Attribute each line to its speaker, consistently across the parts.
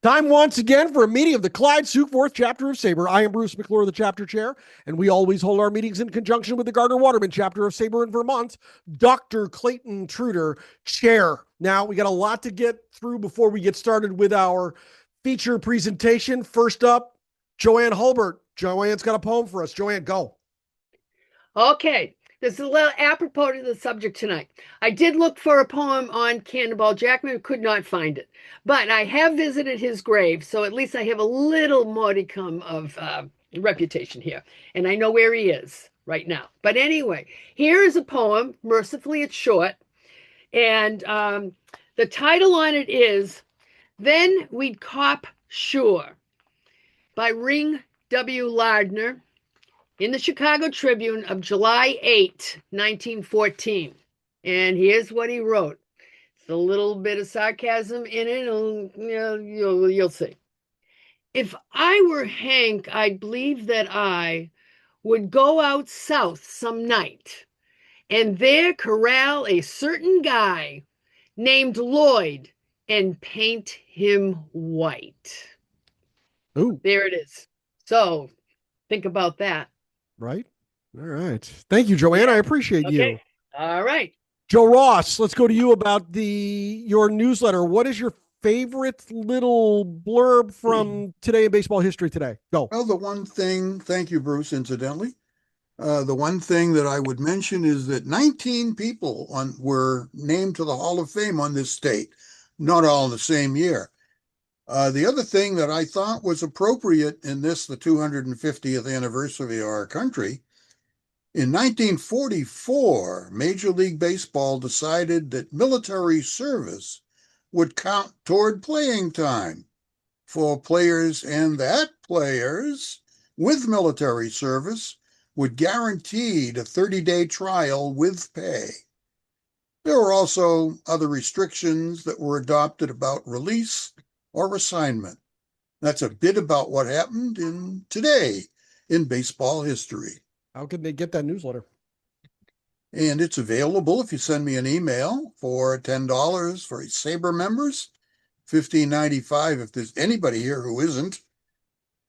Speaker 1: Time once again for a meeting of the Clyde Sukeforth chapter of SABR. I am Bruce McClure, the chapter chair, and we always hold our meetings in conjunction with the Gardner-Waterman chapter of SABR in Vermont. Dr. Clayton Truder, chair. Now, we got a lot to get through before we get started with our feature presentation. First up, Joanne Hulbert. Joanne's got a poem for us. Joanne, go.
Speaker 2: Okay, this is a little apropos to the subject tonight. I did look for a poem on Cannonball. Jackman could not find it, but I have visited his grave, so at least I have a little modicum of reputation here, and I know where he is right now. But anyway, here is a poem. Mercifully, it's short, and the title on it is "Then We'd Cop Sure" by Ring W. Lardner, in the Chicago Tribune of July 8, 1914. And here's what he wrote. It's a little bit of sarcasm in it, and you'll see. If I were Hank, I'd believe that I would go out south some night and there corral a certain guy named Lloyd and paint him white.
Speaker 1: Ooh.
Speaker 2: There it is. So think about that.
Speaker 1: Right. All right. Thank you, Joanne. I appreciate you.
Speaker 2: All right.
Speaker 1: Joe Ross, let's go to you about your newsletter. What is your favorite little blurb from today in baseball history today? Go.
Speaker 3: Well, the one thing, thank you, Bruce, incidentally. The one thing that I would mention is that 19 people were named to the Hall of Fame on this state, not all in the same year. The other thing that I thought was appropriate in this, the 250th anniversary of our country, in 1944, Major League Baseball decided that military service would count toward playing time for players, and that players with military service would guaranteed a 30-day trial with pay. There were also other restrictions that were adopted about release or assignment. That's a bit about what happened today in baseball history.
Speaker 1: How can they get that newsletter?
Speaker 3: And it's available if you send me an email for $10 for SABR members, $15.95 if there's anybody here who isn't.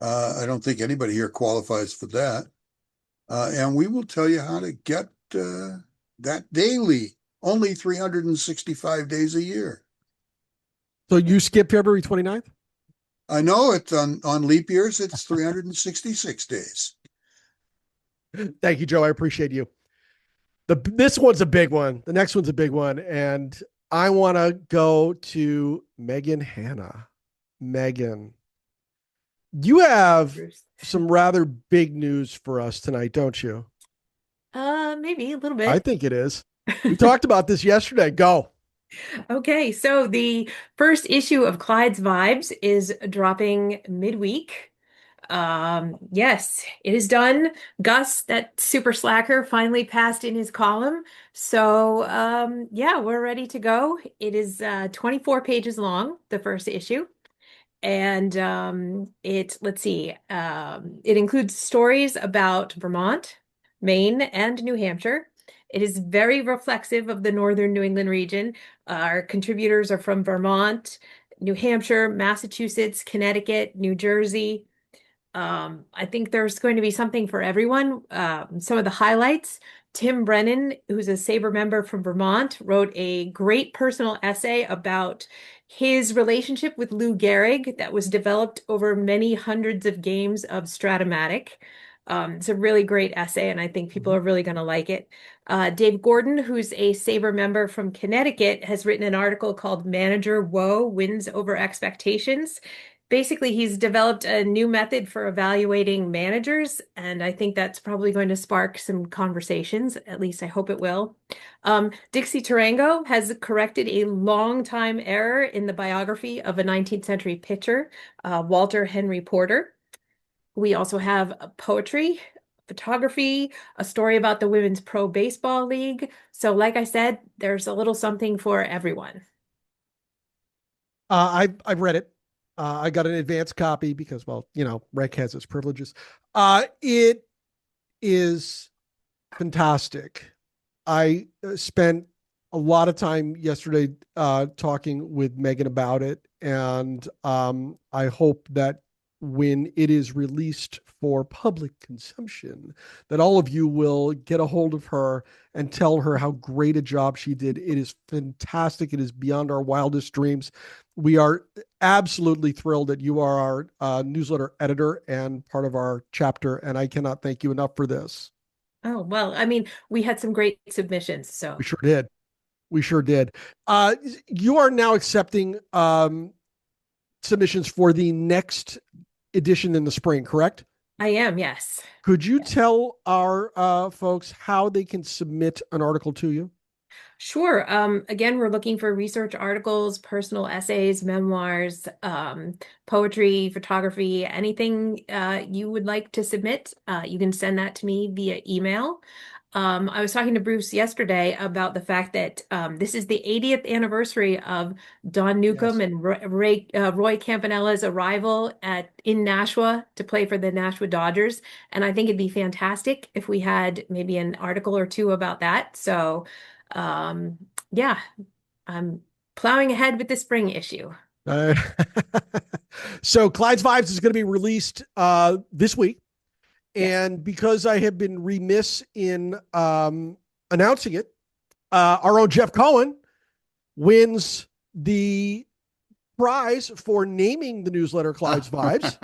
Speaker 3: I don't think anybody here qualifies for that. And we will tell you how to get that daily, only 365 days a year.
Speaker 1: So you skip February 29th?
Speaker 3: I know it's on leap years, it's 366 days.
Speaker 1: Thank you, Joe. I appreciate you. This one's a big one. The next one's a big one. And I want to go to Megan Hanna. Megan, you have some rather big news for us tonight, don't you?
Speaker 4: Maybe a little bit.
Speaker 1: I think it is. We talked about this yesterday. Go.
Speaker 4: Okay, so the first issue of Clyde's Vibes is dropping midweek. Yes, it is done. Gus, that super slacker, finally passed in his column. So, yeah, we're ready to go. It is 24 pages long, the first issue. And let's see, it includes stories about Vermont, Maine, and New Hampshire. It is very reflexive of the northern New England region. Our contributors are from Vermont, New Hampshire, Massachusetts, Connecticut, New Jersey. I think there's going to be something for everyone. Some of the highlights: Tim Brennan, who's a SABR member from Vermont, wrote a great personal essay about his relationship with Lou Gehrig that was developed over many hundreds of games of Stratomatic. It's a really great essay, and I think people are really going to like it. Dave Gordon, who's a SABR member from Connecticut, has written an article called Manager Woe Wins Over Expectations. Basically, he's developed a new method for evaluating managers, and I think that's probably going to spark some conversations. At least I hope it will. Dixie Tarango has corrected a long-time error in the biography of a 19th century pitcher, Walter Henry Porter. We also have poetry, photography, a story about the Women's Pro Baseball League. So like I said, there's a little something for everyone.
Speaker 1: I've read it. I got an advanced copy because, well, Rec has its privileges. It is fantastic. I spent a lot of time yesterday talking with Megan about it, and I hope that when it is released for public consumption, that all of you will get a hold of her and tell her how great a job she did. It is fantastic. It is beyond our wildest dreams. We are absolutely thrilled that you are our newsletter editor and part of our chapter, and I cannot thank you enough for this.
Speaker 4: Oh, well, I mean, we had some great submissions, so.
Speaker 1: We sure did. We sure did. You are now accepting submissions for the next edition in the spring, correct?
Speaker 4: I am, yes.
Speaker 1: Could you tell our folks how they can submit an article to you?
Speaker 4: Sure. Again, we're looking for research articles, personal essays, memoirs, poetry, photography, anything you would like to submit. You can send that to me via email. I was talking to Bruce yesterday about the fact that this is the 80th anniversary of Don Newcomb and Roy Campanella's arrival in Nashua to play for the Nashua Dodgers. And I think it'd be fantastic if we had maybe an article or two about that. So yeah, I'm plowing ahead with the spring issue.
Speaker 1: So Clyde's Vibes is going to be released this week. And because I have been remiss in announcing it, our own Jeff Cohen wins the prize for naming the newsletter Clyde's Vibes.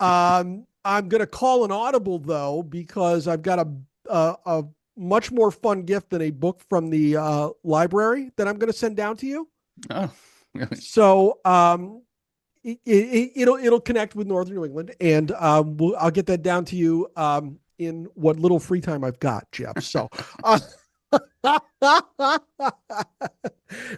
Speaker 1: I'm going to call an audible, though, because I've got a much more fun gift than a book from the library that I'm going to send down to you.
Speaker 5: Oh, really?
Speaker 1: So it'll connect with Northern New England, and I'll get that down to you in what little free time I've got, Jeff. So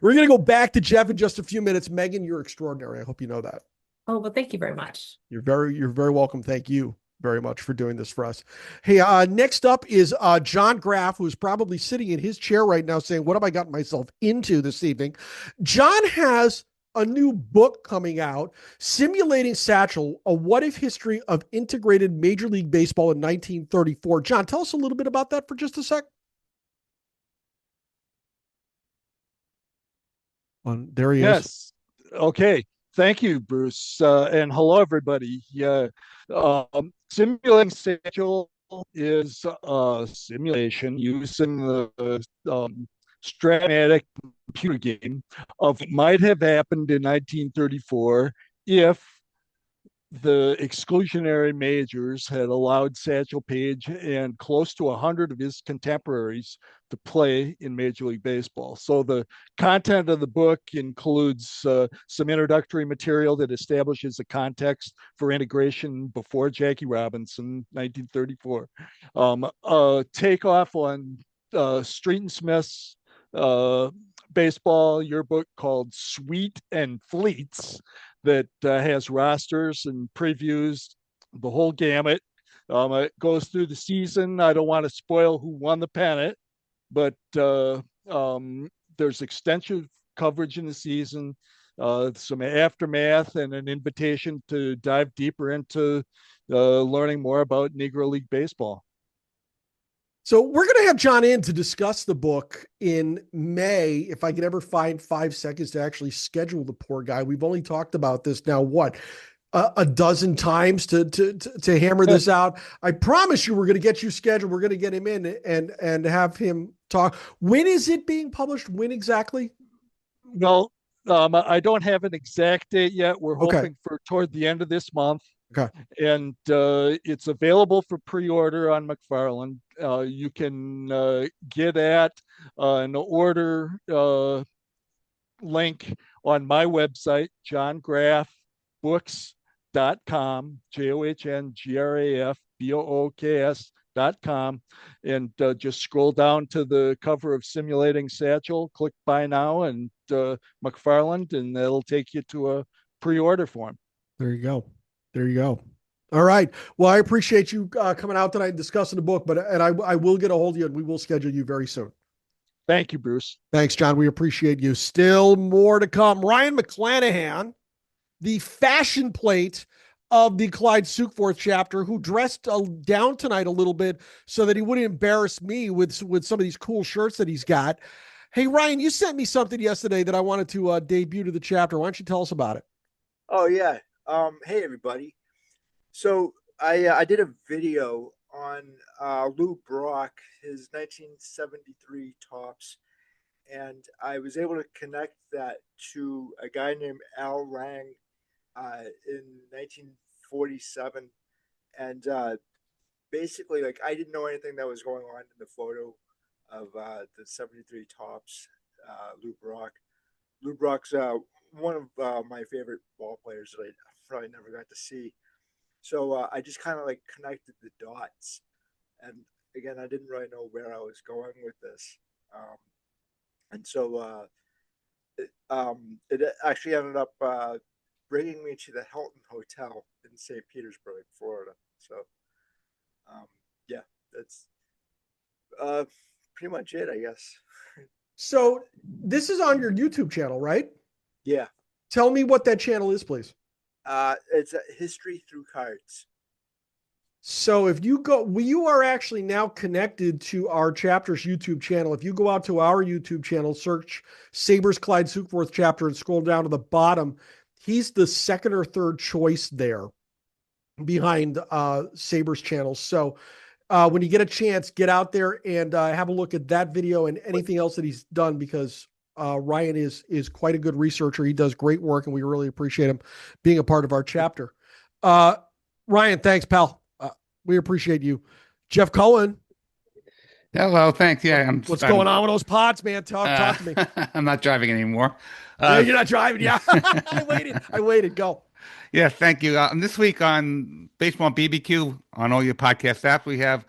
Speaker 1: we're going to go back to Jeff in just a few minutes. Megan, you're extraordinary. I hope you know that.
Speaker 4: Oh, well, thank you very much.
Speaker 1: You're very welcome. Thank you very much for doing this for us. Hey, next up is John Graff, who's probably sitting in his chair right now saying, what have I gotten myself into this evening? John has a new book coming out, Simulating Satchel, a what-if history of integrated Major League Baseball in 1934. John, tell us a little bit about that for just a sec. There he is.
Speaker 6: Yes. Okay. Thank you, Bruce. And hello, everybody. Simulating Satchel is a simulation using the Stratomatic computer game of what might have happened in 1934 if the exclusionary majors had allowed Satchel Paige and close to 100 of his contemporaries to play in Major League Baseball. So the content of the book includes some introductory material that establishes the context for integration before Jackie Robinson, 1934. Takeoff on Street and Smith's baseball yearbook called Sweet and Fleets that has rosters and previews the whole gamut. It goes through the season. I don't want to spoil who won the pennant, but there's extensive coverage in the season, some aftermath, and an invitation to dive deeper into learning more about Negro League Baseball.
Speaker 1: So we're going to have John in to discuss the book in May, if I could ever find 5 seconds to actually schedule the poor guy. We've only talked about this now, a dozen times to hammer this out. I promise you we're going to get you scheduled. We're going to get him in and have him talk. When is it being published? When exactly?
Speaker 6: Well, I don't have an exact date yet. We're hoping for toward the end of this month.
Speaker 1: Okay.
Speaker 6: And it's available for pre-order on McFarland. You can get at an order link on my website, johngraffbooks.com, JOHNGRAFBOOKS.com, and just scroll down to the cover of Simulating Satchel, click Buy Now, and McFarland, and that'll take you to a pre-order form.
Speaker 1: There you go. There you go. All right. Well, I appreciate you coming out tonight and discussing the book, and I will get a hold of you, and we will schedule you very soon.
Speaker 6: Thank you, Bruce.
Speaker 1: Thanks, John. We appreciate you. Still more to come. Ryan McClanahan, the fashion plate of the Clyde Sukeforth chapter, who dressed down tonight a little bit so that he wouldn't embarrass me with some of these cool shirts that he's got, Hey, Ryan, you sent me something yesterday that I wanted to debut to the chapter. Why don't you tell us about it?
Speaker 5: Oh yeah. Hey everybody. So I did a video on Lou Brock, his 1973 tops, and I was able to connect that to a guy named Al Lang in 1947, and basically, like, I didn't know anything that was going on in the photo of the 73 tops. Lou Brock. Lou Brock's one of my favorite ball players that I probably never got to see. So I just kind of like connected the dots. And again, I didn't really know where I was going with this. And so it actually ended up bringing me to the Hilton Hotel in St. Petersburg, Florida. So yeah, that's pretty much it, I guess.
Speaker 1: So this is on your YouTube channel, right?
Speaker 5: Yeah.
Speaker 1: Tell me what that channel is, please.
Speaker 5: It's a History Through Cards.
Speaker 1: So if you go, you are actually now connected to our chapter's YouTube channel. If you go out to our YouTube channel, search Sabres Clyde Sukeforth chapter and scroll down to the bottom, he's the second or third choice there behind Sabres channel. So when you get a chance, get out there and have a look at that video and anything else that he's done, because Ryan is quite a good researcher. He does great work, and we really appreciate him being a part of our chapter. Ryan, thanks, pal. We appreciate you. Jeff Cohen.
Speaker 7: Hello, thanks. Yeah,
Speaker 1: What's going on with those pods, man? Talk to me.
Speaker 7: I'm not driving anymore.
Speaker 1: Yeah, you're not driving. Yeah, I waited. Go.
Speaker 7: Yeah, thank you. This week on Baseball BBQ on all your podcast apps, we have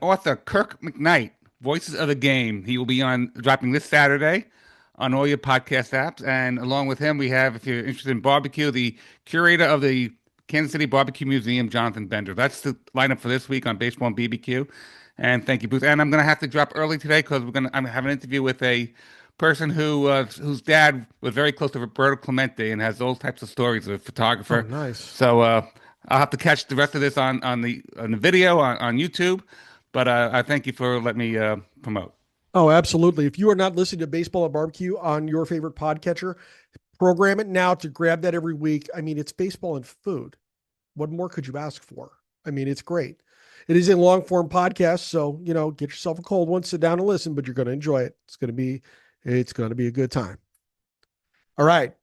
Speaker 7: author Kirk McKnight, Voices of the Game. He will be dropping this Saturday on all your podcast apps. And along with him, we have, if you're interested in barbecue, the curator of the Kansas City Barbecue Museum, Jonathan Bender. That's the lineup for this week on Baseball and BBQ. And thank you, Bruce. And I'm going to have to drop early today because I'm having an interview with a person whose dad was very close to Roberto Clemente and has those types of stories, a photographer.
Speaker 1: Oh, nice.
Speaker 7: So I'll have to catch the rest of this on the video on YouTube. But I thank you for letting me promote.
Speaker 1: Oh, absolutely. If you are not listening to Baseball and Barbecue on your favorite podcatcher, program it now to grab that every week. I mean, it's baseball and food. What more could you ask for? I mean, it's great. It is a long form podcast, so get yourself a cold one, sit down and listen, but you're going to enjoy it. It's going to be a good time. All right,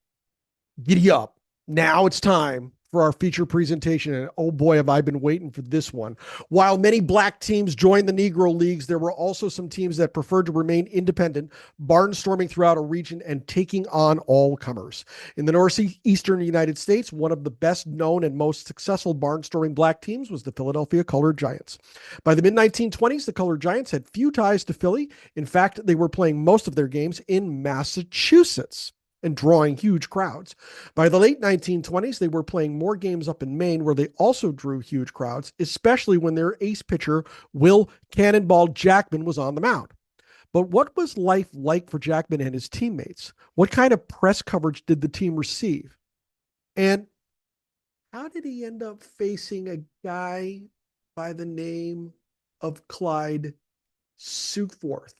Speaker 1: giddy up. Now it's time for our feature presentation. And oh boy, have I been waiting for this one. While many black teams joined the Negro Leagues, there were also some teams that preferred to remain independent, barnstorming throughout a region and taking on all comers. In the northeastern United States, one of the best known and most successful barnstorming black teams was the Philadelphia Colored Giants. By the mid-1920s, the Colored Giants had few ties to Philly. In fact, they were playing most of their games in Massachusetts and drawing huge crowds. By the late 1920s, they were playing more games up in Maine, where they also drew huge crowds, especially when their ace pitcher, Will Cannonball Jackman, was on the mound. But what was life like for Jackman and his teammates? What kind of press coverage did the team receive? And how did he end up facing a guy by the name of Clyde Sukeforth?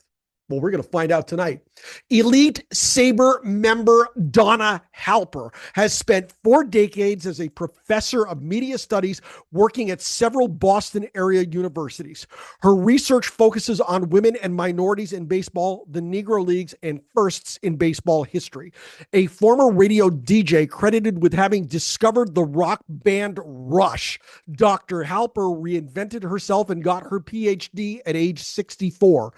Speaker 1: Well, we're going to find out tonight. Elite SABR member Donna Halper has spent 4 decades as a professor of media studies working at several Boston area universities. Her research focuses on women and minorities in baseball, the Negro Leagues, and firsts in baseball history. A former radio DJ credited with having discovered the rock band Rush, Dr. Halper reinvented herself and got her PhD at age 64.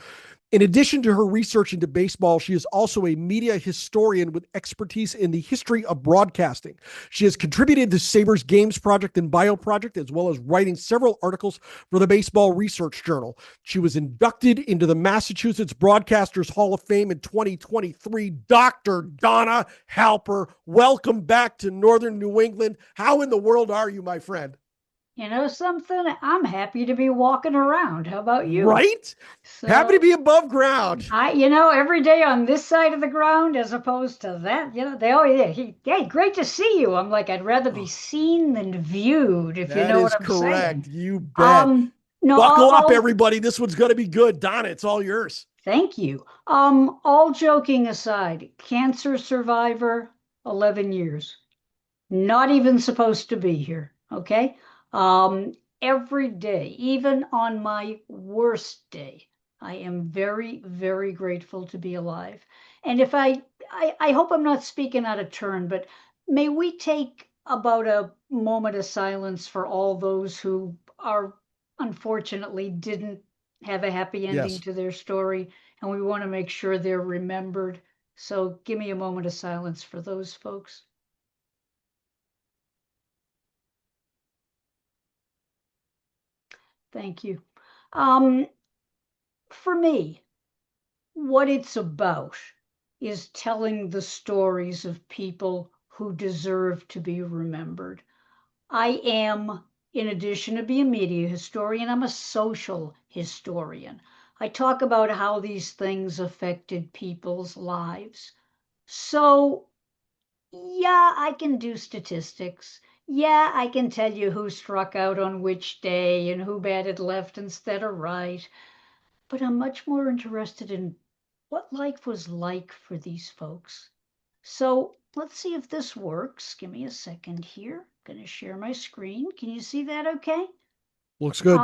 Speaker 1: In addition to her research into baseball, she is also a media historian with expertise in the history of broadcasting. She has contributed to SABR's Games Project and BioProject, as well as writing several articles for the Baseball Research Journal. She was inducted into the Massachusetts Broadcasters Hall of Fame in 2023. Dr. Donna Halper, welcome back to Northern New England. How in the world are you, my friend?
Speaker 8: You know something? I'm happy to be walking around. How about you?
Speaker 1: Right?
Speaker 8: So,
Speaker 1: happy to be above ground.
Speaker 8: Every day on this side of the ground as opposed to that, they always, hey, great to see you. I'm like, I'd rather be seen than viewed, if you know what I'm
Speaker 1: correct.
Speaker 8: saying.
Speaker 1: You bet.
Speaker 8: No,
Speaker 1: Buckle up, everybody. This one's going to be good. Donna, it's all yours.
Speaker 8: Thank you. All joking aside, cancer survivor, 11 years. Not even supposed to be here, okay? Every day, even on my worst day, I am very, very grateful to be alive. And if I hope I'm not speaking out of turn, but may we take about a moment of silence for all those who are unfortunately didn't have a happy ending
Speaker 1: Yes.
Speaker 8: to their story, and we want to make sure they're remembered. So give me a moment of silence for those folks. Thank you. For me, what it's about is telling the stories of people who deserve to be remembered. I am, in addition to being a media historian, I'm a social historian. I talk about how these things affected people's lives. So, yeah, I can do statistics. Yeah, I can tell you who struck out on which day and who batted left instead of right. But I'm much more interested in what life was like for these folks. So let's see if this works. Give me a second here. I'm going to share my screen. Can you see that okay?
Speaker 1: Looks good.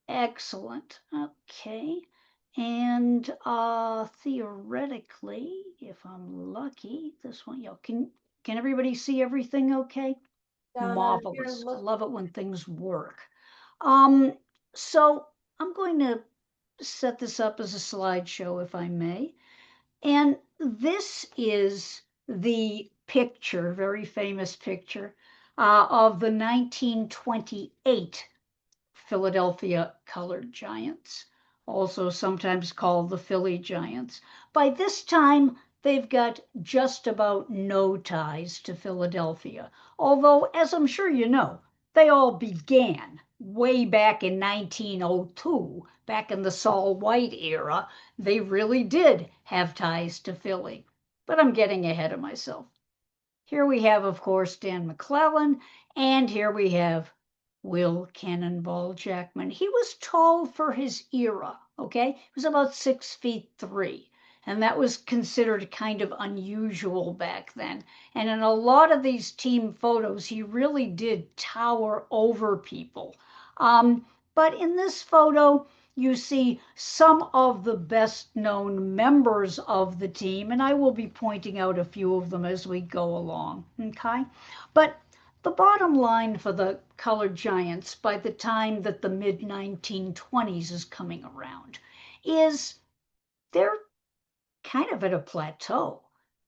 Speaker 8: Excellent. Okay. And theoretically, if I'm lucky, this one, can everybody see everything okay? Marvelous. I love it when things work. So I'm going to set this up as a slideshow, if I may. And this is the picture, very famous picture, of the 1928 Philadelphia Colored Giants, also sometimes called the Philly Giants. By this time, they've got just about no ties to Philadelphia, although, as I'm sure you know, they all began way back in 1902, back in the Saul White era. They really did have ties to Philly. But I'm getting ahead of myself. Here we have, of course, Dan McClellan, and here we have Will Cannonball Jackman. He was tall for his era, okay? He was about 6'3", and that was considered kind of unusual back then. And in a lot of these team photos, he really did tower over people. But in this photo, you see some of the best known members of the team, and I will be pointing out a few of them as we go along, okay? But the bottom line for the Colored Giants by the time that the mid-1920s is coming around is they're kind of at a plateau.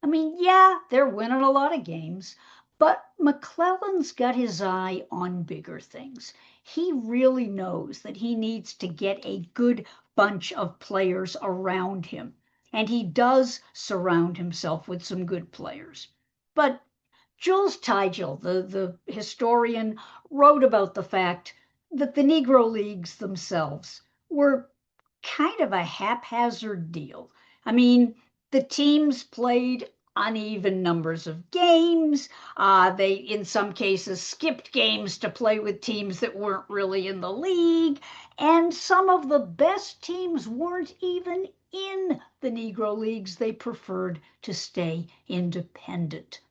Speaker 8: I mean, yeah, they're winning a lot of games, but McClellan's got his eye on bigger things. He really knows that he needs to get a good bunch of players around him, and he does surround himself with some good players. But Jules Tigel, the historian, wrote about the fact that the Negro Leagues themselves were kind of a haphazard deal. I mean, the teams played uneven numbers of games. They, in some cases, skipped games to play with teams that weren't really in the league. And some of the best teams weren't even in the Negro Leagues. They preferred to stay independent.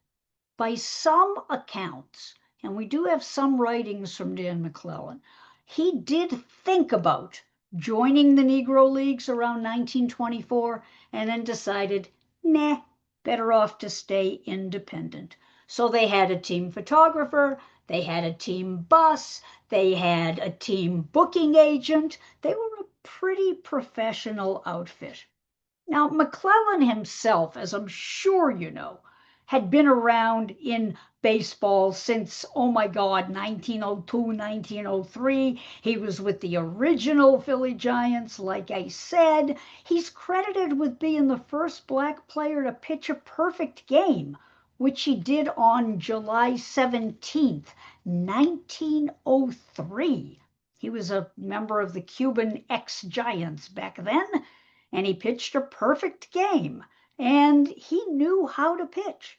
Speaker 8: By some accounts, and we do have some writings from Dan McClellan, he did think about joining the Negro Leagues around 1924 and then decided, nah, better off to stay independent. So they had a team photographer, they had a team bus, they had a team booking agent. They were a pretty professional outfit. Now, McClellan himself, as I'm sure you know, had been around in baseball since, oh my God, 1902, 1903. He was with the original Philly Giants, like I said. He's credited with being the first black player to pitch a perfect game, which he did on July 17th, 1903. He was a member of the Cuban ex-Giants back then, and he pitched a perfect game. And he knew how to pitch.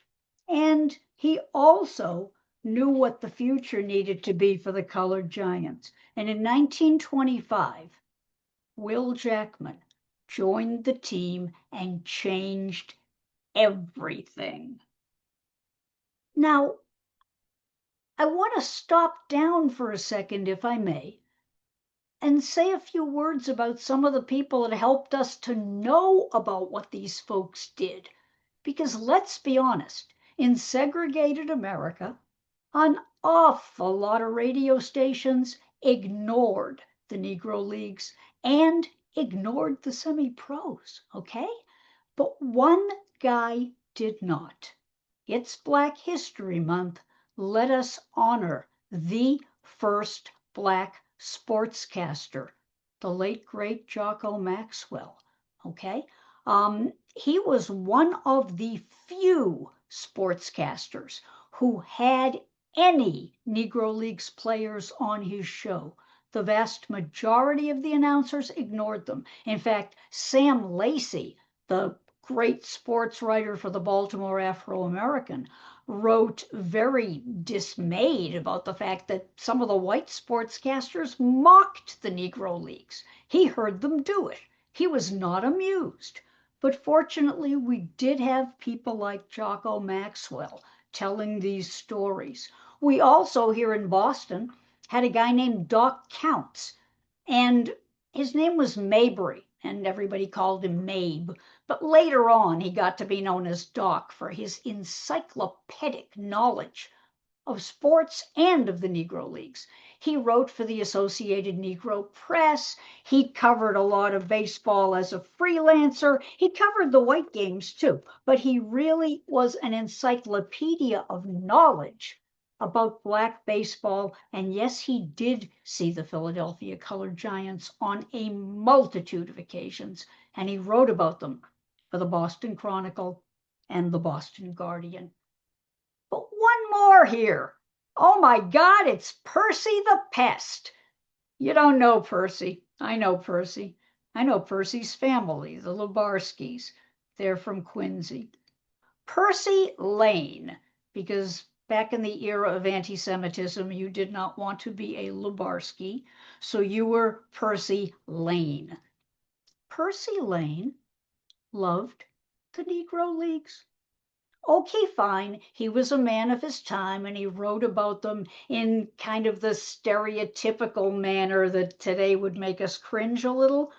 Speaker 8: And he also knew what the future needed to be for the Colored Giants. And in 1925, Will Jackman joined the team and changed everything. Now, I want to stop down for a second, if I may, and say a few words about some of the people that helped us to know about what these folks did. Because let's be honest, in segregated America, an awful lot of radio stations ignored the Negro Leagues and ignored the semi-pros, okay? But one guy did not. It's Black History Month. Let us honor the first Black sportscaster, the late, great Jocko Maxwell, okay? He was one of the few sportscasters who had any Negro Leagues players on his show. The vast majority of the announcers ignored them. In fact, Sam Lacey, the great sports writer for the Baltimore Afro-American, wrote very dismayed about the fact that some of the white sportscasters mocked the Negro Leagues. He heard them do it. He was not amused. But fortunately, we did have people like Jocko Maxwell telling these stories. We also, here in Boston, had a guy named Doc Counts, and his name was Mabry, and everybody called him Mabe. But later on, he got to be known as Doc for his encyclopedic knowledge of sports and of the Negro Leagues. He wrote for the Associated Negro Press. He covered a lot of baseball as a freelancer. He covered the white games too, but he really was an encyclopedia of knowledge about Black baseball. And yes, he did see the Philadelphia Colored Giants on a multitude of occasions, and he wrote about them for the Boston Chronicle and the Boston Guardian. But one more here. Oh my God, it's Percy the Pest. You don't know Percy. I know Percy. I know Percy's family, the Lubarskis. They're from Quincy. Percy Lane, because back in the era of anti-Semitism, you did not want to be a Lubarsky, so you were Percy Lane. Percy Lane loved the Negro Leagues. Okay, fine, he was a man of his time and he wrote about them in kind of the stereotypical manner that today would make us cringe a little,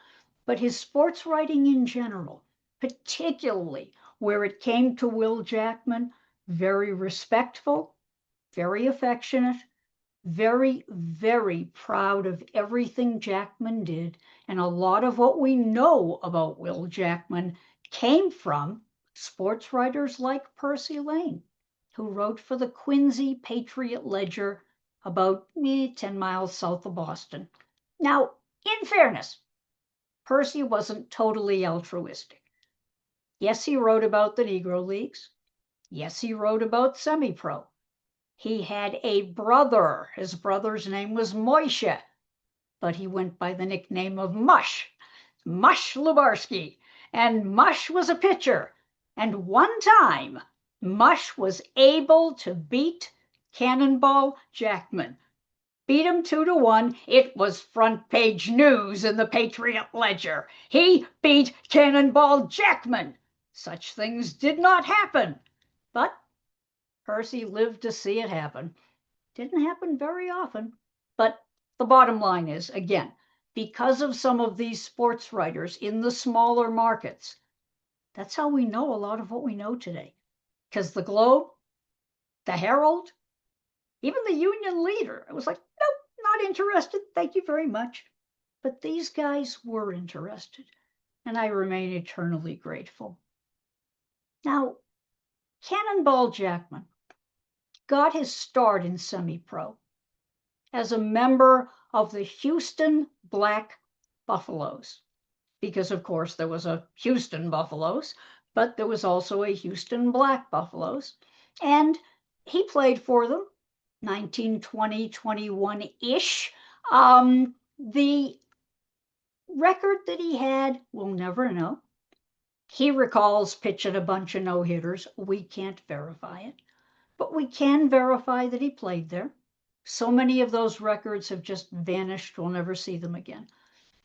Speaker 8: but his sports writing in general, particularly where it came to Will Jackman, very respectful, very affectionate, very, very proud of everything Jackman did. And a lot of what we know about Will Jackman came from sports writers like Percy Lane, who wrote for the Quincy Patriot Ledger about 10 miles south of Boston. Now, in fairness, Percy wasn't totally altruistic. Yes, he wrote about the Negro Leagues. Yes, he wrote about semi-pro. He had a brother. His brother's name was Moishe, but he went by the nickname of Mush, Mush Lubarsky. And Mush was a pitcher. And one time, Mush was able to beat Cannonball Jackman. Beat him 2-1. It was front page news in the Patriot Ledger. He beat Cannonball Jackman. Such things did not happen. But Percy lived to see it happen. Didn't happen very often. But the bottom line is, again, because of some of these sports writers in the smaller markets, that's how we know a lot of what we know today. Because the Globe, the Herald, even the Union Leader, it was like, nope, not interested. Thank you very much. But these guys were interested, and I remain eternally grateful. Now, Cannonball Jackman got his start in semi-pro as a member of the Houston Black Buffaloes. Because, of course, there was a Houston Buffaloes, but there was also a Houston Black Buffaloes. And he played for them, 1920, 21-ish. The record that he had, we'll never know. He recalls pitching a bunch of no-hitters. We can't verify it, but we can verify that he played there. So many of those records have just vanished. We'll never see them again.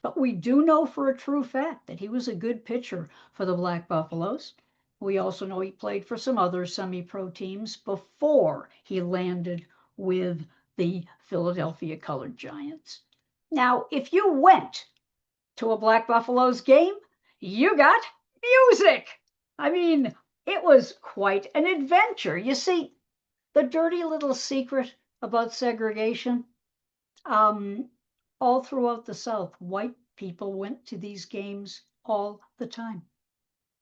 Speaker 8: But we do know for a true fact that he was a good pitcher for the Black Buffaloes. We also know he played for some other semi-pro teams before he landed with the Philadelphia Colored Giants. Now, if you went to a Black Buffaloes game, you got music. I mean, it was quite an adventure. You see, the dirty little secret about segregation, all throughout the South, white people went to these games all the time.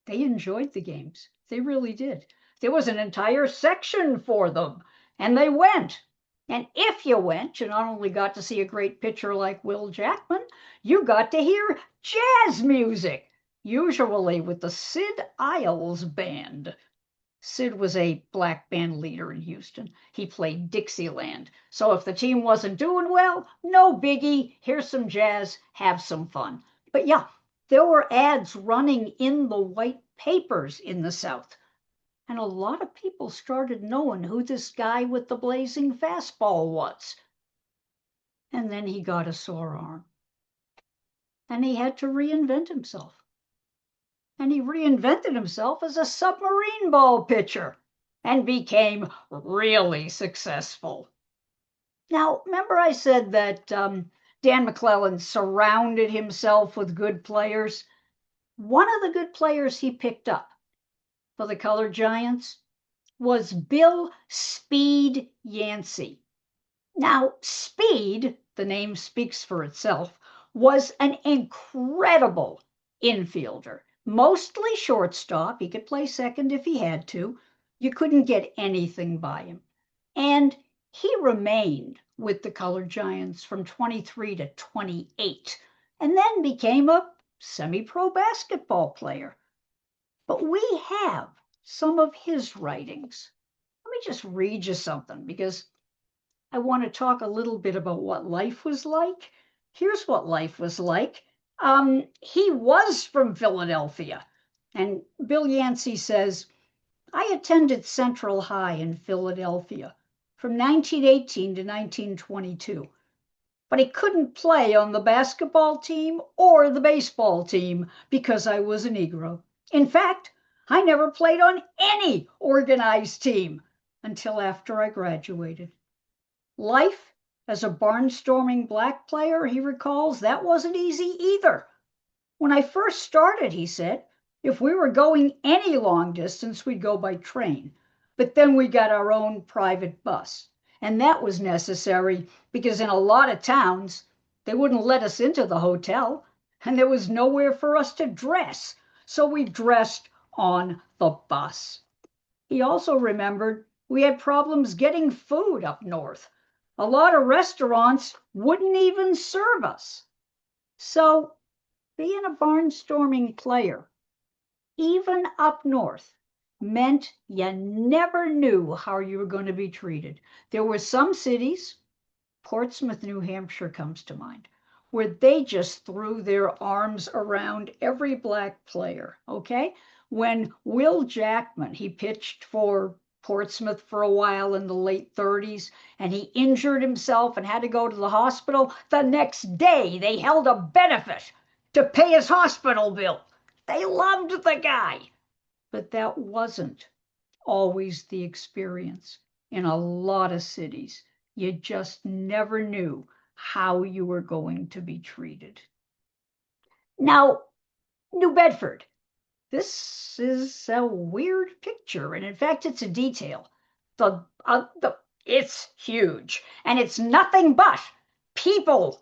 Speaker 8: They enjoyed the games. They really did. There was an entire section for them, and they went. And if you went, you not only got to see a great pitcher like Will Jackman, you got to hear jazz music, usually with the Sid Isles Band. Sid was a black band leader in Houston. He played Dixieland. So if the team wasn't doing well, no biggie. Here's some jazz, have some fun. But yeah, there were ads running in the white papers in the South. And a lot of people started knowing who this guy with the blazing fastball was. And then he got a sore arm. And he had to reinvent himself. And he reinvented himself as a submarine ball pitcher and became really successful. Now, remember I said that Dan McClellan surrounded himself with good players? One of the good players he picked up for the Colored Giants was Bill Speed Yancey. Now, Speed, the name speaks for itself, was an incredible infielder, mostly shortstop. He could play second if he had to. You couldn't get anything by him. And he remained with the Colored Giants from 23 to 28, and then became a semi-pro basketball player. But we have some of his writings. Let me just read you something, because I want to talk a little bit about what life was like. Here's what life was like. He was from Philadelphia. And Bill Yancey says, I attended Central High in Philadelphia from 1918 to 1922. But I couldn't play on the basketball team or the baseball team because I was a Negro. In fact, I never played on any organized team until after I graduated. Life as a barnstorming black player, he recalls, that wasn't easy either. When I first started, he said, if we were going any long distance, we'd go by train. But then we got our own private bus. And that was necessary because in a lot of towns, they wouldn't let us into the hotel, and there was nowhere for us to dress. So we dressed on the bus. He also remembered we had problems getting food up north. A lot of restaurants wouldn't even serve us. So being a barnstorming player, even up north, meant you never knew how you were going to be treated. There were some cities, Portsmouth, New Hampshire comes to mind, where they just threw their arms around every black player, okay? When Will Jackman, he pitched for Portsmouth for a while in the late 30s, and he injured himself and had to go to the hospital, the next day they held a benefit to pay his hospital bill. They loved the guy. But that wasn't always the experience in a lot of cities. You just never knew how you were going to be treated. Now, New Bedford. This is a weird picture, and in fact, it's a detail. It's huge, and it's nothing but people,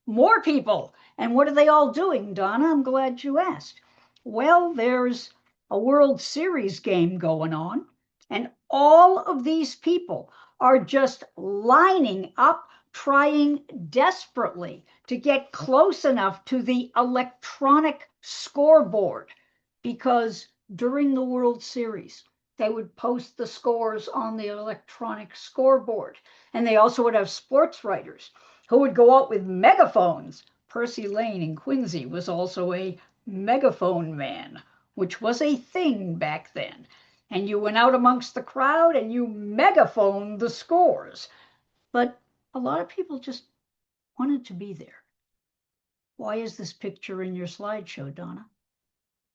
Speaker 8: more people. And what are they all doing, Donna? I'm glad you asked. Well, there's a World Series game going on, and all of these people are just lining up, trying desperately to get close enough to the electronic scoreboard, because during the World Series, they would post the scores on the electronic scoreboard. And they also would have sports writers who would go out with megaphones. Percy Lane in Quincy was also a megaphone man, which was a thing back then. And you went out amongst the crowd and you megaphoned the scores. But a lot of people just wanted to be there. Why is this picture in your slideshow, Donna?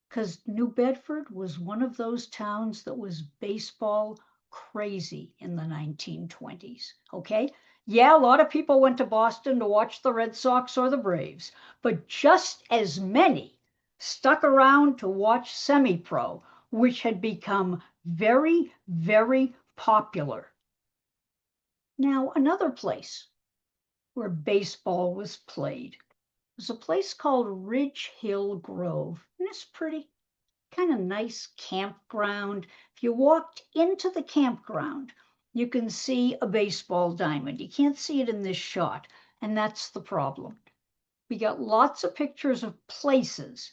Speaker 8: Because New Bedford was one of those towns that was baseball crazy in the 1920s, okay? Yeah, a lot of people went to Boston to watch the Red Sox or the Braves, but just as many stuck around to watch semi-pro, which had become very, very popular. Now, another place where baseball was played was a place called Ridge Hill Grove. And it's pretty, kind of nice campground. If you walked into the campground, you can see a baseball diamond. You can't see it in this shot, and that's the problem. We got lots of pictures of places,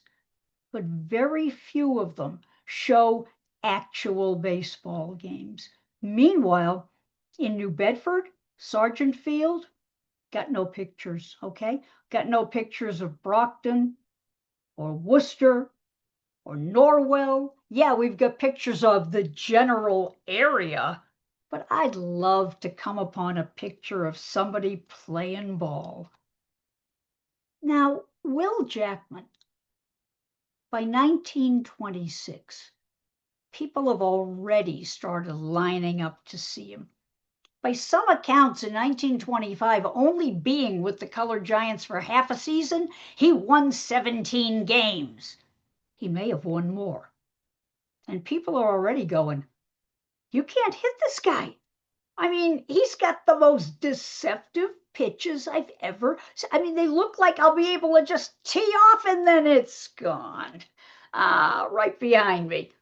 Speaker 8: but very few of them show actual baseball games. Meanwhile, in New Bedford, Sargent Field, got no pictures, okay? Got no pictures of Brockton or Worcester or Norwell. Yeah, we've got pictures of the general area, but I'd love to come upon a picture of somebody playing ball. Now, Will Jackman, by 1926, people have already started lining up to see him. By some accounts, in 1925, only being with the Colored Giants for half a season, he won 17 games. He may have won more. And people are already going, you can't hit this guy. I mean, he's got the most deceptive pitches I've ever seen. I mean, they look like I'll be able to just tee off and then it's gone. Right behind me.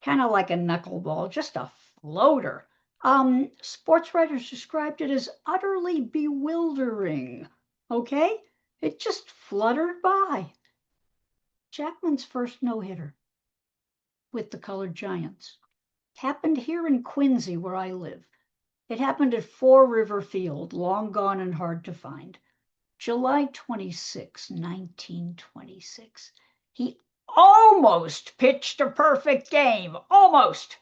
Speaker 8: Kind of like a knuckleball, just a floater. Sports writers described it as utterly bewildering. Okay? It just fluttered by. Jackman's first no-hitter with the Colored Giants happened here in Quincy, where I live. It happened at Four River Field, long gone and hard to find. July 26, 1926. He almost pitched a perfect game. Almost.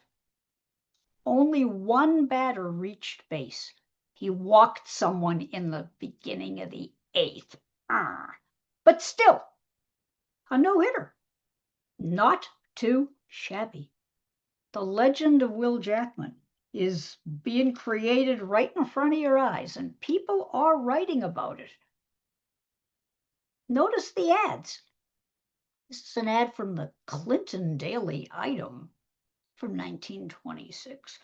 Speaker 8: Only one batter reached base. He walked someone in the beginning of the 8th. But still, a no-hitter. Not too shabby. The legend of Will Jackman is being created right in front of your eyes, and people are writing about it. Notice the ads. This is an ad from the Clinton Daily Item from 1926.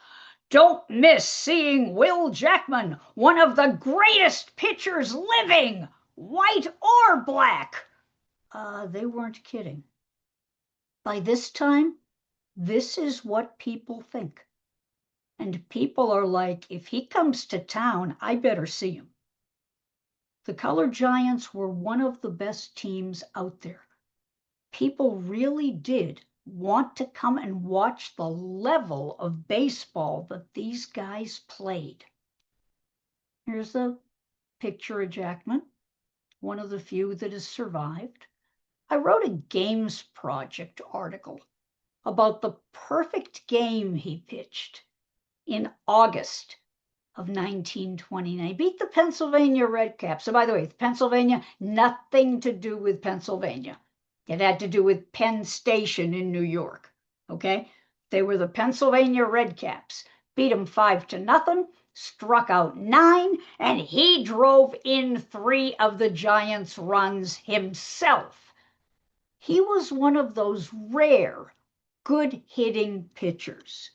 Speaker 8: Don't miss seeing Will Jackman, one of the greatest pitchers living, white or black. They weren't kidding. By this time, this is what people think. And people are like, if he comes to town, I better see him. The Colored Giants were one of the best teams out there. People really did want to come and watch the level of baseball that these guys played. Here's a picture of Jackman, one of the few that has survived. I wrote a Games Project article about the perfect game he pitched in August of 1929. Beat the Pennsylvania Redcaps. So by the way, Pennsylvania, nothing to do with Pennsylvania. It had to do with Penn Station in New York, okay? They were the Pennsylvania Redcaps. Beat them 5-0, struck out 9, and he drove in 3 of the Giants' runs himself. He was one of those rare, good-hitting pitchers.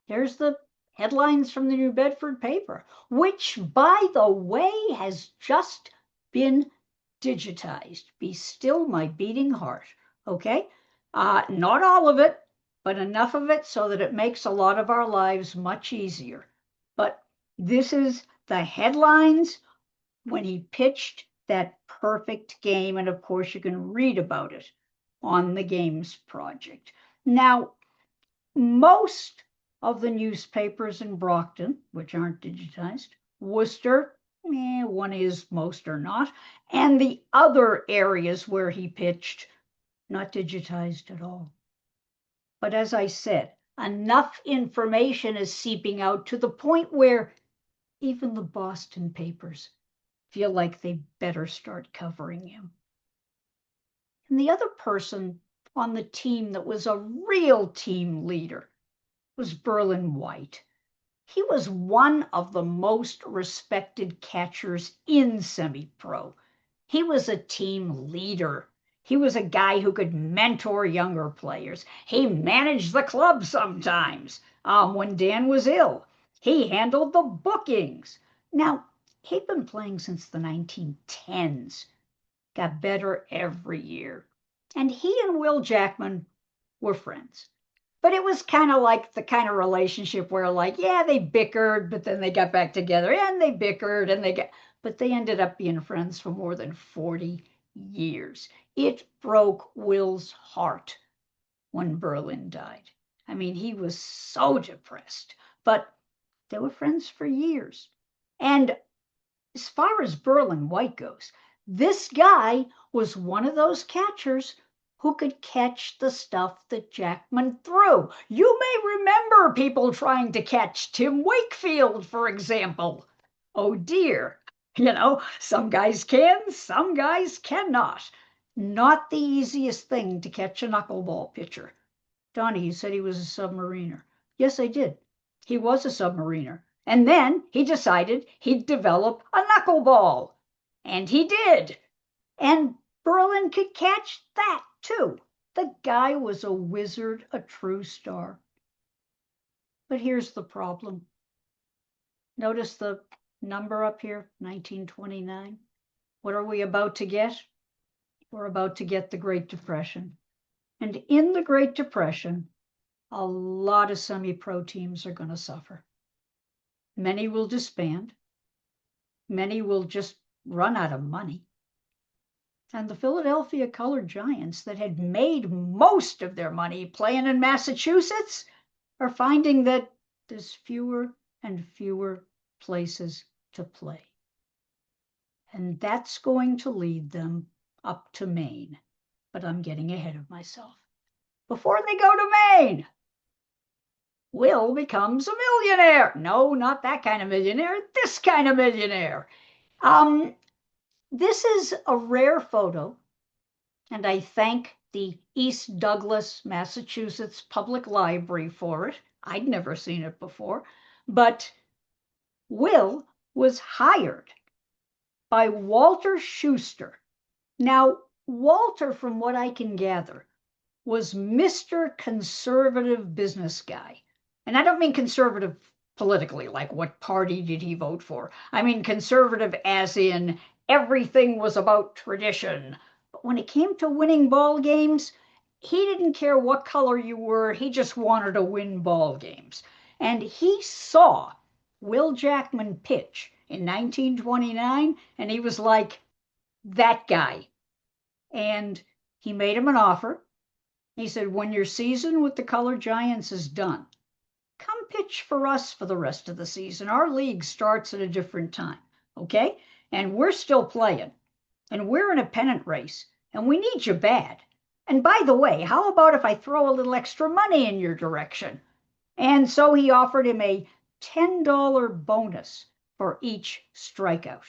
Speaker 8: Here's the headlines from the New Bedford paper, which, by the way, has just been digitized. Be still my beating heart, okay? Not all of it, but enough of it so that it makes a lot of our lives much easier. But this is the headlines when he pitched that perfect game, and of course you can read about it on the Games Project. Now, most of the newspapers in Brockton, which aren't digitized, Worcester, one is, most are not, and the other areas where he pitched, not digitized at all. But as I said, enough information is seeping out to the point where even the Boston papers feel like they better start covering him. And the other person on the team that was a real team leader was Berlin White. He was one of the most respected catchers in semi-pro. He was a team leader. He was a guy who could mentor younger players. He managed the club sometimes when Dan was ill. He handled the bookings. Now, he'd been playing since the 1910s, got better every year. And he and Will Jackman were friends. But it was kind of like the kind of relationship where, like, yeah, they bickered, but then they got back together, and they bickered, but they ended up being friends for more than 40 years. It broke Will's heart when Berlin died. I mean, he was so depressed, but they were friends for years. And as far as Berlin White goes, this guy was one of those catchers who could catch the stuff that Jackman threw. You may remember people trying to catch Tim Wakefield, for example. Oh dear. Some guys can, some guys cannot. Not the easiest thing to catch a knuckleball pitcher. Donnie, you said he was a submariner. Yes, I did. He was a submariner. And then he decided he'd develop a knuckleball. And he did. And Berlin could catch that too. The guy was a wizard, a true star. But here's the problem. Notice the number up here, 1929. What are we about to get? We're about to get the Great Depression. And in the Great Depression, a lot of semi-pro teams are going to suffer. Many will disband. Many will just run out of money. And the Philadelphia Colored Giants that had made most of their money playing in Massachusetts are finding that there's fewer and fewer places to play. And that's going to lead them up to Maine. But I'm getting ahead of myself. Before they go to Maine, Will becomes a millionaire. No, not that kind of millionaire, this kind of millionaire. This is a rare photo, and I thank the East Douglas, Massachusetts Public Library for it. I'd never seen it before, but Will was hired by Walter Schuster. Now, Walter, from what I can gather, was Mr. Conservative business guy. And I don't mean conservative politically, like what party did he vote for? I mean conservative as in everything was about tradition. But when it came to winning ball games, he didn't care what color you were. He just wanted to win ball games. And he saw Will Jackman pitch in 1929, and he was like, that guy. And he made him an offer. He said, when your season with the Colored Giants is done, come pitch for us for the rest of the season. Our league starts at a different time, okay? And we're still playing, and we're in a pennant race, and we need you bad. And by the way, how about if I throw a little extra money in your direction? And so he offered him a $10 bonus for each strikeout.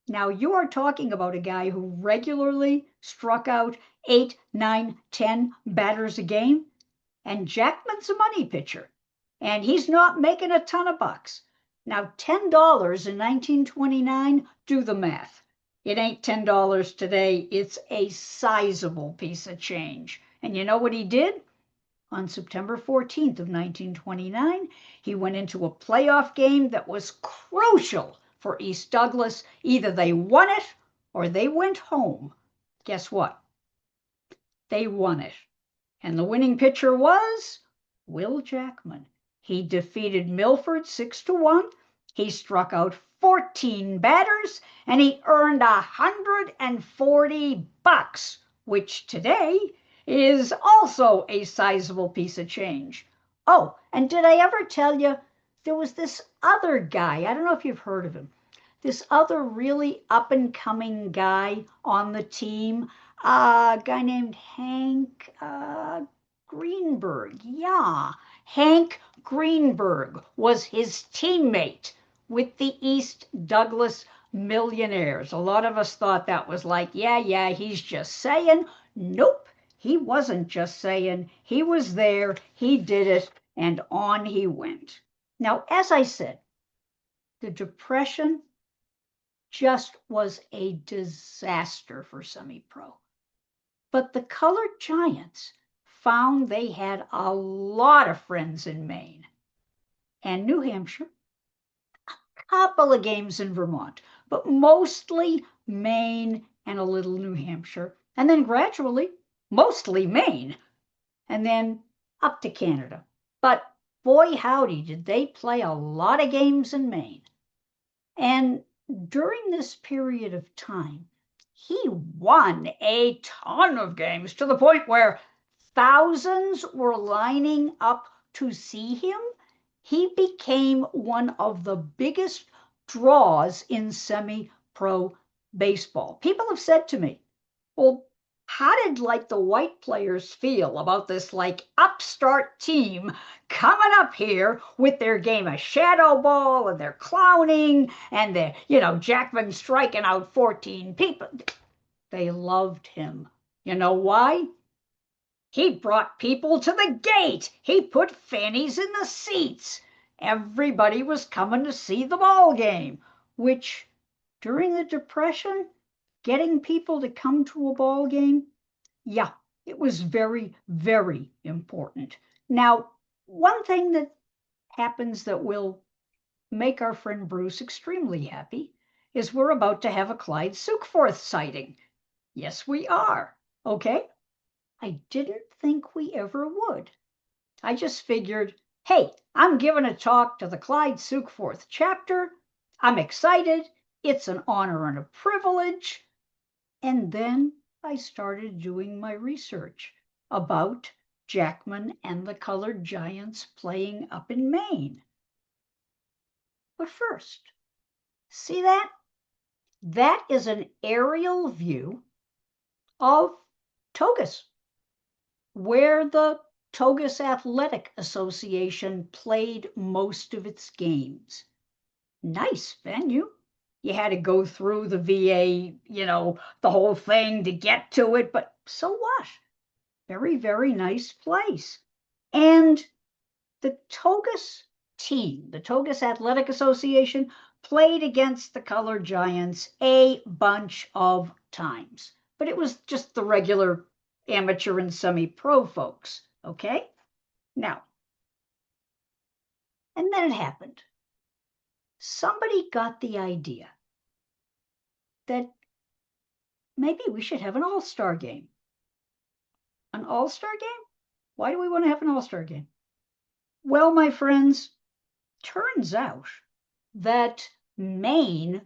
Speaker 8: Now, you are talking about a guy who regularly struck out 8, 9, 10 batters a game, and Jackman's a money pitcher, and he's not making a ton of bucks. Now, $10 in 1929, do the math. It ain't $10 today. It's a sizable piece of change. And you know what he did? On September 14th of 1929, he went into a playoff game that was crucial for East Douglas. Either they won it or they went home. Guess what? They won it. And the winning pitcher was Will Jackman. He defeated Milford 6-1. He struck out 14 batters, and he earned $140, which today is also a sizable piece of change. Oh, and did I ever tell you there was this other guy? I don't know if you've heard of him. This other really up-and-coming guy on the team, a guy named Hank Greenberg. Yeah, Hank Greenberg was his teammate with the East Douglas millionaires. A lot of us thought that was like, yeah, he's just saying. Nope, he wasn't just saying. He was there, he did it, and on he went. Now, as I said, the Depression just was a disaster for semi-pro. But the Colored Giants found they had a lot of friends in Maine and New Hampshire, a couple of games in Vermont, but mostly Maine and a little New Hampshire, and then gradually, mostly Maine, and then up to Canada. But boy, howdy, did they play a lot of games in Maine. And during this period of time, he won a ton of games to the point where thousands were lining up to see him. He became one of the biggest draws in semi-pro baseball. People have said to me, well, how did the white players feel about this upstart team coming up here with their game of shadow ball and their clowning and their, Jackman striking out 14 people? They loved him. You know why? He brought people to the gate. He put fannies in the seats. Everybody was coming to see the ball game, which during the Depression, getting people to come to a ball game, yeah, it was very, very important. Now, one thing that happens that will make our friend Bruce extremely happy is we're about to have a Clyde Sukeforth sighting. Yes, we are. Okay? I didn't think we ever would. I just figured, hey, I'm giving a talk to the Clyde Sukeforth chapter. I'm excited. It's an honor and a privilege. And then I started doing my research about Jackman and the Colored Giants playing up in Maine. But first, see that? That is an aerial view of Togus, where the Togus Athletic Association played most of its games. Nice venue. You had to go through the VA, the whole thing to get to it, but so what? Very, very nice place. And the Togus team, the Togus Athletic Association, played against the Colored Giants a bunch of times. But it was just the regular amateur and semi-pro folks, okay? Now, and then it happened. Somebody got the idea that maybe we should have an all-star game. An all-star game? Why do we want to have an all-star game? Well, my friends, turns out that Maine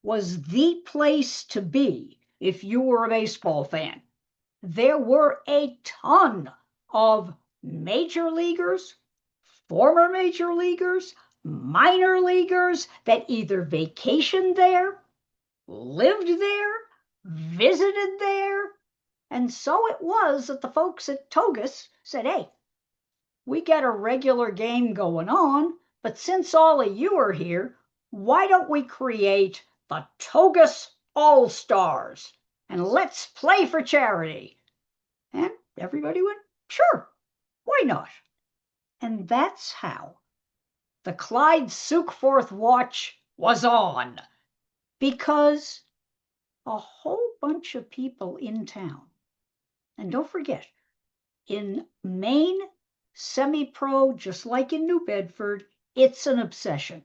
Speaker 8: was the place to be if you were a baseball fan. There were a ton of major leaguers, former major leaguers, minor leaguers that either vacationed there, lived there, visited there. And so it was that the folks at Togus said, hey, we got a regular game going on, but since all of you are here, why don't we create the Togus All-Stars and let's play for charity? And everybody went, sure, why not? And that's how the Clyde Sukeforth watch was on, because a whole bunch of people in town, and don't forget, in Maine, semi-pro, just like in New Bedford, it's an obsession.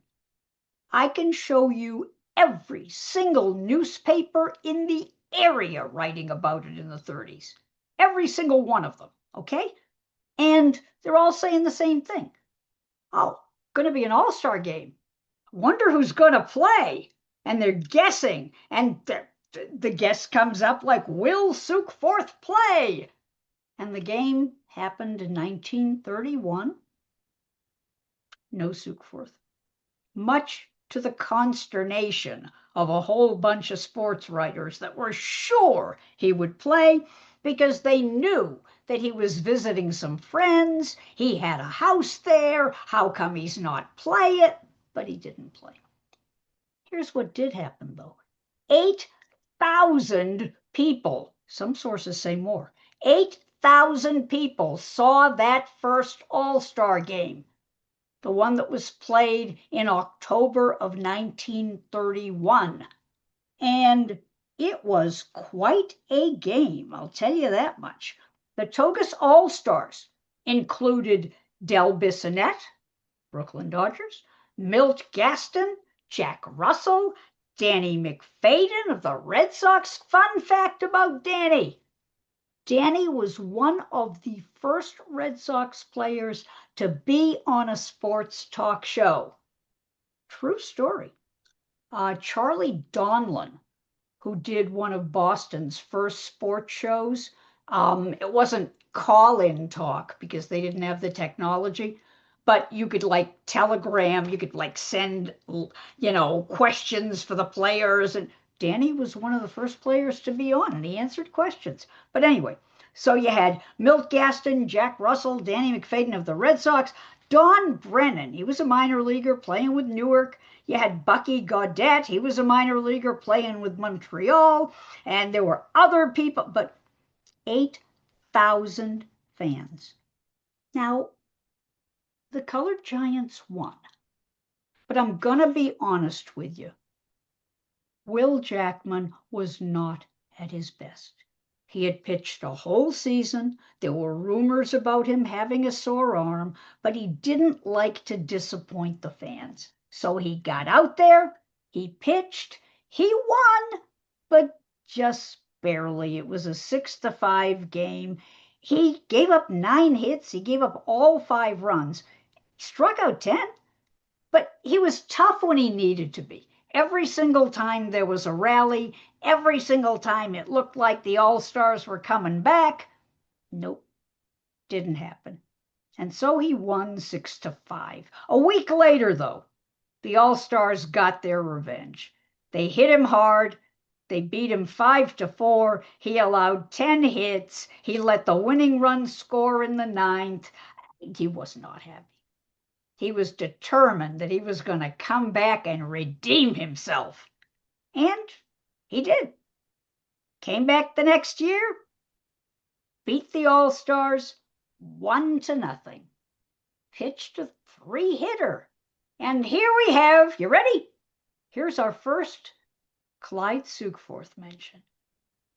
Speaker 8: I can show you every single newspaper in the area writing about it in the 30s. Every single one of them, okay? And they're all saying the same thing. Oh, going to be an all-star game. Wonder who's going to play. And they're guessing. And the guess comes up like, will Sukeforth play? And the game happened in 1931. No Sukeforth. Much to the consternation of a whole bunch of sports writers that were sure he would play because they knew that he was visiting some friends. He had a house there. How come he's not playing? But he didn't play. Here's what did happen, though. 8,000 people, some sources say more, 8,000 people saw that first All-Star game, the one that was played in October of 1931. And it was quite a game, I'll tell you that much. The Togus All-Stars included Del Bissonette, Brooklyn Dodgers, Milt Gaston, Jack Russell, Danny McFadden of the Red Sox. Fun fact about Danny. Danny was one of the first Red Sox players to be on a sports talk show. True story. Charlie Donlin, who did one of Boston's first sports shows. It wasn't call-in talk because they didn't have the technology, but you could like telegram, you could like send, questions for the players. And Danny was one of the first players to be on, and he answered questions. But anyway, so you had Milt Gaston, Jack Russell, Danny McFadden of the Red Sox, Don Brennan, he was a minor leaguer playing with Newark. You had Bucky Gaudette, he was a minor leaguer playing with Montreal. And there were other people, but 8,000 fans. Now, the Colored Giants won. But I'm going to be honest with you. Will Jackman was not at his best. He had pitched a whole season. There were rumors about him having a sore arm, but he didn't like to disappoint the fans. So he got out there, he pitched, he won, but just barely. It was a 6-5 game. He gave up 9 hits. He gave up all 5 runs. He struck out 10, but he was tough when he needed to be. Every single time there was a rally, every single time it looked like the All-Stars were coming back, nope, didn't happen. And so he won 6-5. A week later, though, the All-Stars got their revenge. They hit him hard. They beat him 5-4. He allowed 10 hits. He let the winning run score in the 9th. He was not happy. He was determined that he was going to come back and redeem himself. And he did. Came back the next year, beat the All-Stars 1-0. Pitched a 3-hitter. And here we have, you ready? Here's our first Clyde Sukeforth mention.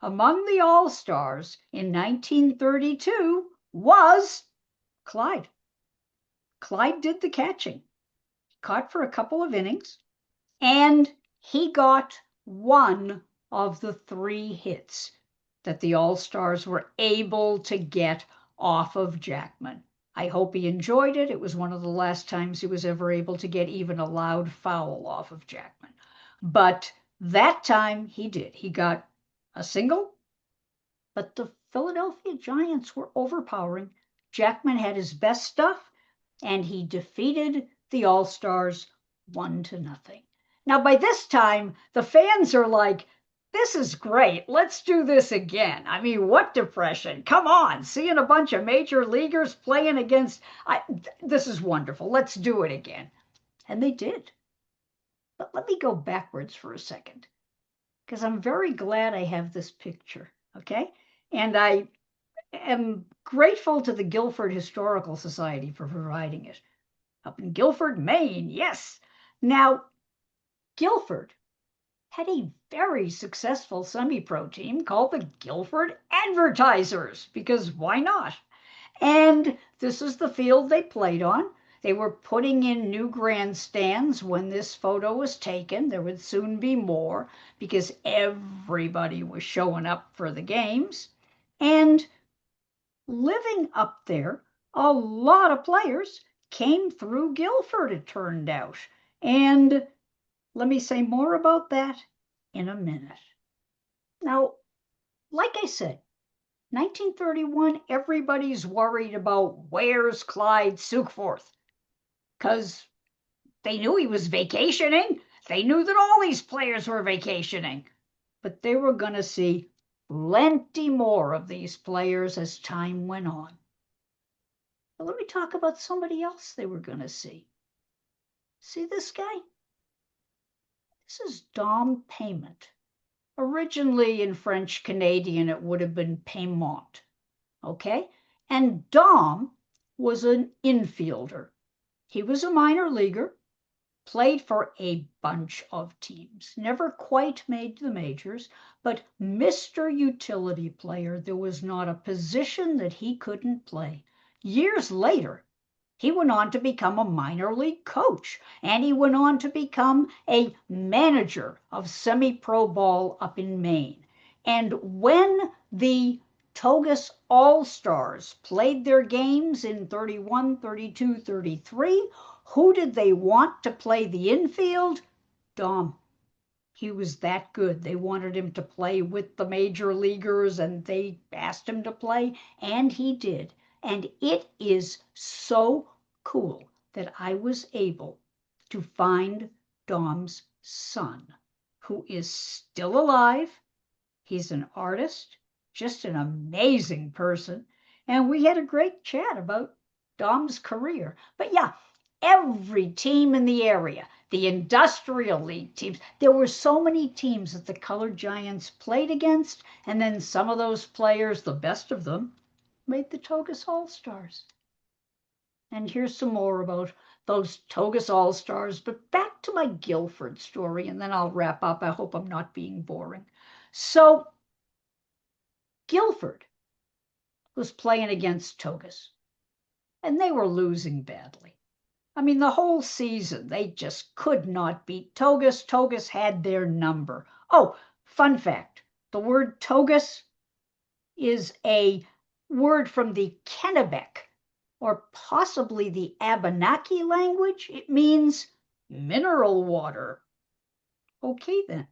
Speaker 8: Among the All-Stars in 1932 was Clyde. Clyde did the catching, caught for a couple of innings, and he got one of the 3 hits that the All-Stars were able to get off of Jackman. I hope he enjoyed it. It was one of the last times he was ever able to get even a loud foul off of Jackman. But that time he did. He got a single, but the Philadelphia Giants were overpowering. Jackman had his best stuff, and he defeated the All-Stars 1-0. Now, by this time, the fans are like, this is great. Let's do this again. I mean, what depression? Come on, seeing a bunch of major leaguers playing against, this is wonderful. Let's do it again. And they did. But let me go backwards for a second, because I'm very glad I have this picture, okay? And I am grateful to the Guilford Historical Society for providing it. Up in Guilford, Maine, yes. Now, Guilford had a very successful semi-pro team called the Guilford Advertisers, because why not? And this is the field they played on. They were putting in new grandstands when this photo was taken. There would soon be more because everybody was showing up for the games. And living up there, a lot of players came through Guilford, it turned out. And let me say more about that in a minute. Now, like I said, 1931, everybody's worried about where's Clyde Sukeforth, because they knew he was vacationing. They knew that all these players were vacationing, but they were going to see plenty more of these players as time went on. But let me talk about somebody else they were going to see. See this guy? This is Dom Payment. Originally in French Canadian, it would have been paiement. Okay? And Dom was an infielder. He was a minor leaguer, played for a bunch of teams, never quite made the majors, but Mr. Utility Player, there was not a position that he couldn't play. Years later, he went on to become a minor league coach, and he went on to become a manager of semi-pro ball up in Maine. And when the Togus All-Stars played their games in 31, 32, 33, who did they want to play the infield? Dom. He was that good. They wanted him to play with the major leaguers, and they asked him to play, and he did. And it is so cool that I was able to find Dom's son, who is still alive. He's an artist, just an amazing person. And we had a great chat about Dom's career. But yeah, every team in the area, the Industrial League teams, there were so many teams that the Colored Giants played against, and then some of those players, the best of them, made the Togus All-Stars. And here's some more about those Togus All-Stars, but back to my Guilford story, and then I'll wrap up. I hope I'm not being boring. So Guilford was playing against Togus, and they were losing badly. I mean, the whole season, they just could not beat Togus. Togus had their number. Oh, fun fact, the word Togus is a word from the Kennebec, or possibly the Abenaki language. It means mineral water. Okay, then.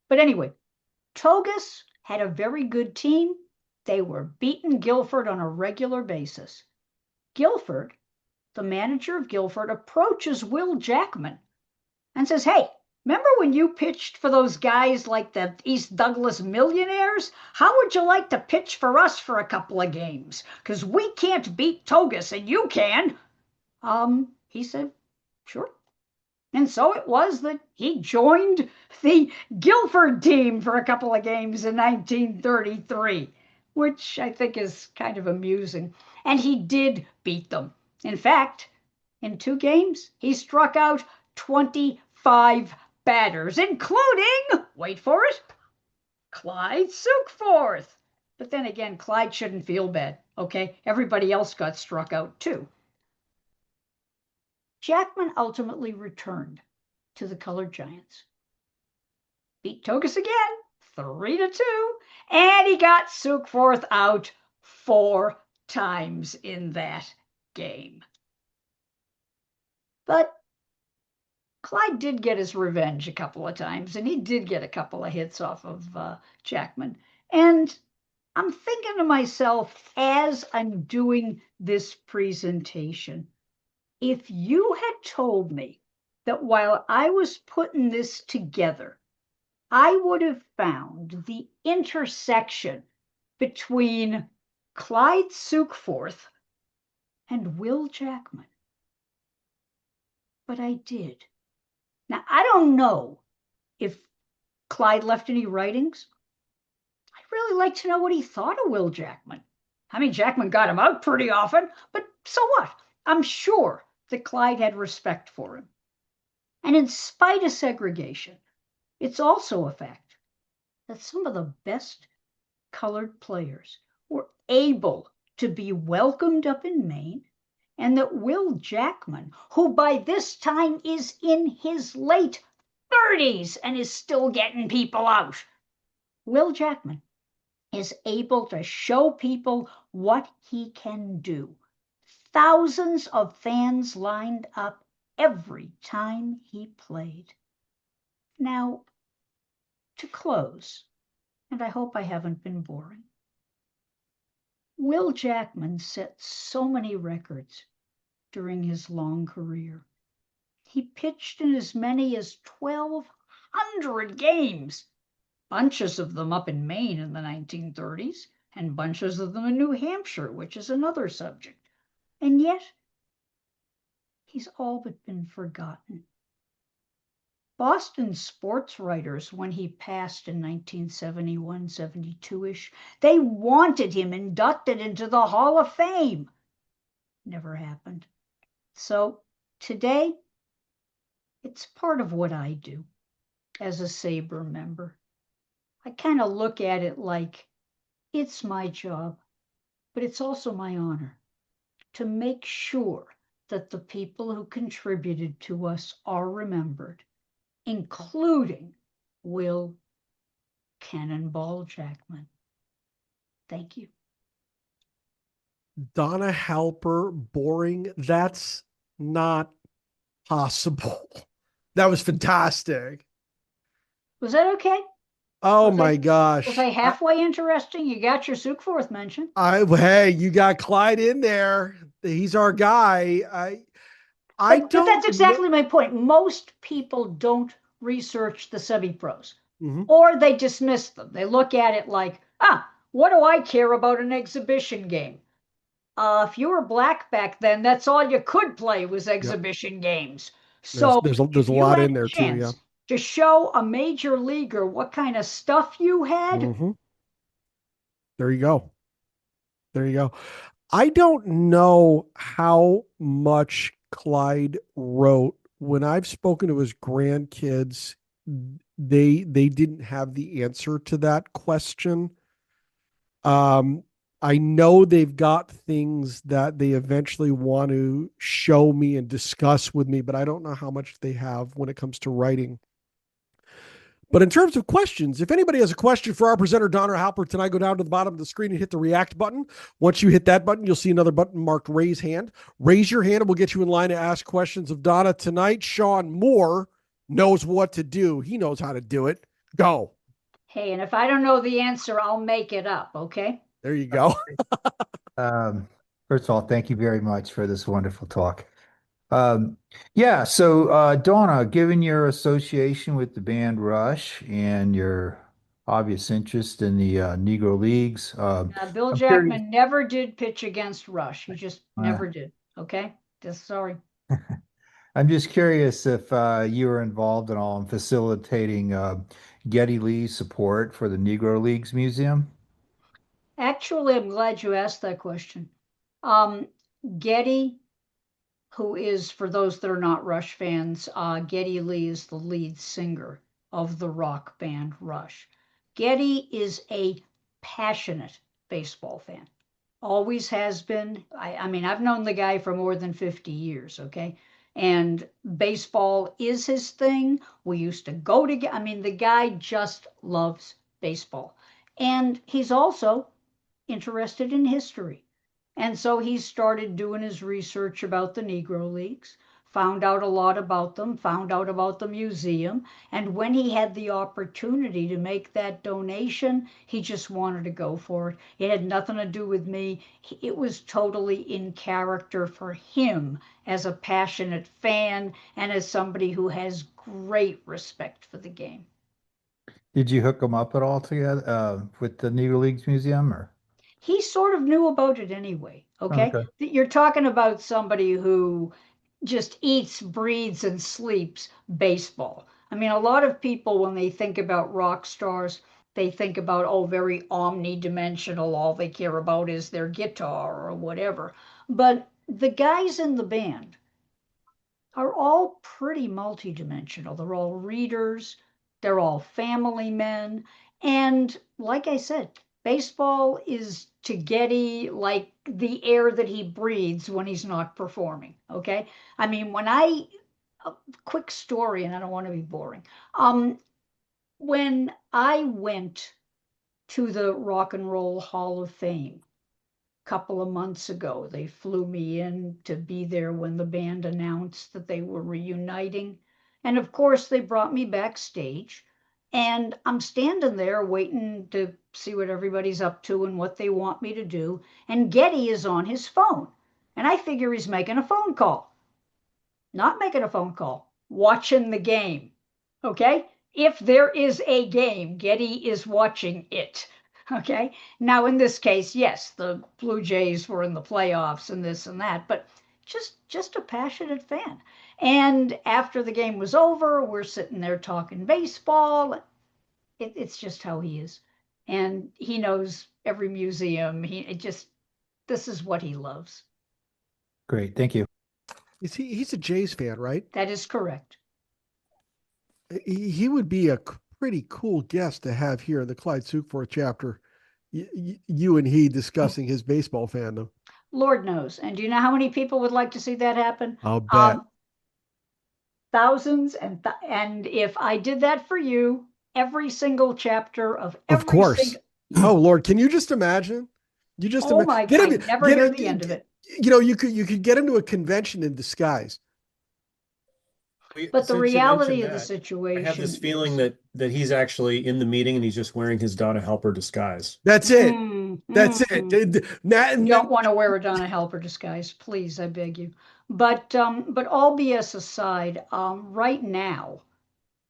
Speaker 8: But anyway, Togus had a very good team. They were beating Guilford on a regular basis. Guilford, the manager of Guilford, approaches Will Jackman and says, "Hey, remember when you pitched for those guys like the East Douglas Millionaires? How would you like to pitch for us for a couple of games? Because we can't beat Togus and you can." He said, "Sure." And so it was that he joined the Guilford team for a couple of games in 1933, which I think is kind of amusing. And he did beat them. In fact, in 2 games, he struck out 25 batters, including, wait for it, Clyde Sukeforth. But then again, Clyde shouldn't feel bad, okay? Everybody else got struck out too. Jackman ultimately returned to the Colored Giants. Beat Togus again, 3-2, and he got Sukeforth out 4 times in that game. But Clyde did get his revenge a couple of times, and he did get a couple of hits off of Jackman. And I'm thinking to myself, as I'm doing this presentation, if you had told me that while I was putting this together, I would have found the intersection between Clyde Sukeforth and Will Jackman. But I did. Now, I don't know if Clyde left any writings. I'd really like to know what he thought of Will Jackman. I mean, Jackman got him out pretty often, but so what? I'm sure that Clyde had respect for him. And in spite of segregation, it's also a fact that some of the best colored players were able to be welcomed up in Maine, and that Will Jackman, who by this time is in his late 30s and is still getting people out, Will Jackman is able to show people what he can do. Thousands of fans lined up every time he played. Now, to close, and I hope I haven't been boring, Will Jackman set so many records during his long career. He pitched in as many as 1,200 games, bunches of them up in Maine in the 1930s, and bunches of them in New Hampshire, which is another subject. And yet, he's all but been forgotten. Boston sports writers, when he passed in 1971, 72-ish, they wanted him inducted into the Hall of Fame. Never happened. So today, it's part of what I do as a SABR member. I kind of look at it like it's my job, but it's also my honor to make sure that the people who contributed to us are remembered, including Will Cannonball Jackman. Thank you.
Speaker 1: Donna Halper, boring. That's not possible. That was fantastic.
Speaker 8: Was that okay?
Speaker 1: Oh my gosh.
Speaker 8: Was I halfway interesting? You got your Sukeforth mention.
Speaker 1: Hey, you got Clyde in there. He's our guy.
Speaker 8: But that's exactly my point. Most people don't research the semi-pros, or they dismiss them. They look at it like, what do I care about an exhibition game? If you were black back then, that's all you could play was exhibition games. So
Speaker 1: there's a lot in there too. Yeah.
Speaker 8: To show a major leaguer what kind of stuff you had.
Speaker 1: There you go. There you go. I don't know how much Clyde wrote. When I've spoken to his grandkids, they didn't have the answer to that question. I know they've got things that they eventually want to show me and discuss with me, but I don't know how much they have when it comes to writing. But in terms of questions, if anybody has a question for our presenter, Donna Halper, tonight, go down to the bottom of the screen and hit the react button. Once you hit that button, you'll see another button marked raise hand. Raise your hand and we'll get you in line to ask questions of Donna tonight. Sean Moore knows what to do. He knows how to do it. Go.
Speaker 8: Hey, and if I don't know the answer, I'll make it up, okay?
Speaker 1: There you go.
Speaker 9: First of all, thank you very much for this wonderful talk. So Donna, given your association with the band Rush and your obvious interest in the Negro Leagues,
Speaker 8: Bill Jackman never did pitch against Rush. He just never did. Okay, just sorry.
Speaker 9: I'm just curious if you were involved at all in facilitating Geddy Lee's support for the Negro Leagues Museum.
Speaker 8: Actually, I'm glad you asked that question. Geddy, who is, for those that are not Rush fans, Geddy Lee is the lead singer of the rock band Rush. Geddy is a passionate baseball fan. Always has been. I mean, I've known the guy for more than 50 years, okay? And baseball is his thing. We used to go together. I mean, the guy just loves baseball. And he's also interested in history. And so he started doing his research about the Negro Leagues, found out a lot about them, found out about the museum. And when he had the opportunity to make that donation, he just wanted to go for it. It had nothing to do with me. It was totally in character for him as a passionate fan and as somebody who has great respect for the game.
Speaker 9: Did you hook them up at all together with the Negro Leagues Museum, or?
Speaker 8: He sort of knew about it anyway, okay? You're talking about somebody who just eats, breathes, and sleeps baseball. I mean, a lot of people, when they think about rock stars, they think about, very omnidimensional. All they care about is their guitar or whatever. But the guys in the band are all pretty multidimensional. They're all readers. They're all family men. And like I said, baseball is to Geddy like the air that he breathes when he's not performing, okay? I mean, a quick story, and I don't want to be boring. When I went to the Rock and Roll Hall of Fame a couple of months ago, they flew me in to be there when the band announced that they were reuniting. And of course, they brought me backstage. And I'm standing there waiting to see what everybody's up to and what they want me to do. And Geddy is on his phone. And I figure he's making a phone call. Not making a phone call, watching the game. Okay? If there is a game, Geddy is watching it. Okay? Now, in this case, yes, the Blue Jays were in the playoffs and this and that. But just a passionate fan. And after the game was over, we're sitting there talking baseball. It's just how he is. And he knows every museum. This is what he loves.
Speaker 9: Great. Thank you.
Speaker 1: He's a Jays fan, right?
Speaker 8: That is correct.
Speaker 1: He would be a pretty cool guest to have here in the Clyde Sukeforth chapter. You and he discussing his baseball fandom.
Speaker 8: Lord knows. And do you know how many people would like to see that happen?
Speaker 1: I'll bet.
Speaker 8: Thousands. And if I did that for you, every single chapter of every
Speaker 1: Of course. Oh Lord, can you just imagine?
Speaker 8: Oh my God, I never hear the end of it.
Speaker 1: You know, you could get him to a convention in disguise.
Speaker 8: But the
Speaker 10: Since you
Speaker 8: reality
Speaker 10: mentioned
Speaker 8: of the
Speaker 10: that,
Speaker 8: situation,
Speaker 10: I have this feeling that he's actually in the meeting and he's just wearing his Donna Halper disguise.
Speaker 1: That's it. That's it.
Speaker 8: You don't want to wear a Donna Halper disguise, please, I beg you. But all BS aside, right now,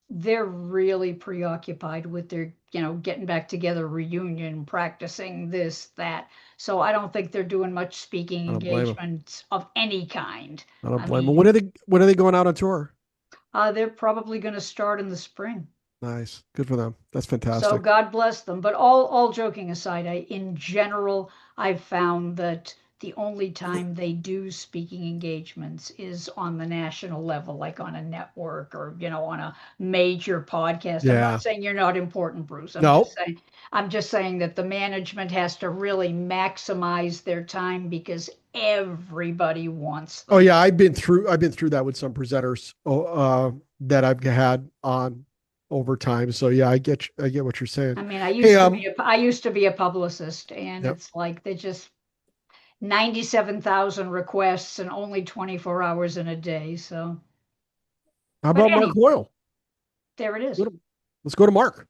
Speaker 8: they're really preoccupied with their, getting back together, reunion, practicing this, that. So I don't think they're doing much speaking engagements of any kind.
Speaker 1: I don't blame them. When are they going out on tour?
Speaker 8: They're probably going to start in the spring.
Speaker 1: Nice. Good for them. That's fantastic.
Speaker 8: So God bless them. But all joking aside, in general, I've found that the only time they do speaking engagements is on the national level, like on a network or, on a major podcast.
Speaker 1: Yeah.
Speaker 8: I'm not saying you're not important, Bruce. I'm just saying that the management has to really maximize their time because everybody wants them.
Speaker 1: Oh yeah, I've been through that with some presenters that I've had on over time. So yeah, I get what you're saying.
Speaker 8: I mean, I used to be a publicist, and it's like they just 97,000 requests and only 24 hours in a day. So
Speaker 1: how about Mark Hoyle?
Speaker 8: There it is.
Speaker 1: Let's go to Mark.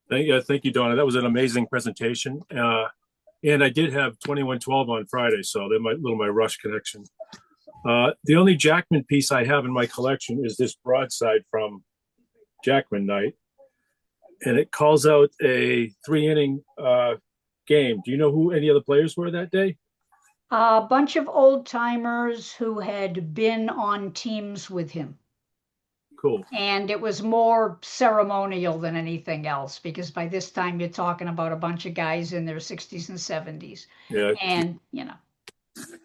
Speaker 11: Thank you, Donna. That was an amazing presentation. And I did have 2112 on Friday, so they're my Rush connection. The only Jackman piece I have in my collection is this broadside from Jackman night. And it calls out a 3-inning game. Do you know who any of the players were that day?
Speaker 8: A bunch of old timers who had been on teams with him.
Speaker 11: Cool.
Speaker 8: And it was more ceremonial than anything else, because by this time you're talking about a bunch of guys in their 60s and 70s.
Speaker 11: Yeah.
Speaker 8: And,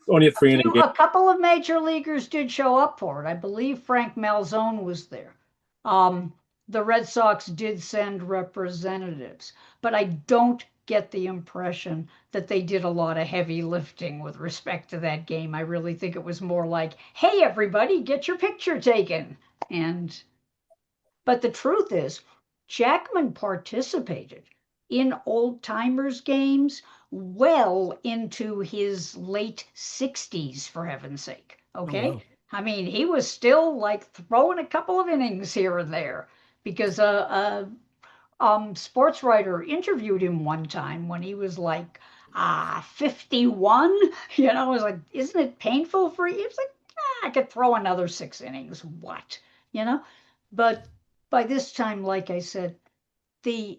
Speaker 11: only a 3-inning game.
Speaker 8: A couple of major leaguers did show up for it. I believe Frank Malzone was there. The Red Sox did send representatives, but I don't get the impression that they did a lot of heavy lifting with respect to that game. I really think it was more like, hey, everybody, get your picture taken. But the truth is, Jackman participated in old timers games well into his late 60s, for heaven's sake. Okay. Oh, wow. I mean, he was still like throwing a couple of innings here and there, because sports writer interviewed him one time when he was like 51. It was like, isn't it painful for you? It's like, I could throw another 6 innings. What? But by this time, like I said, the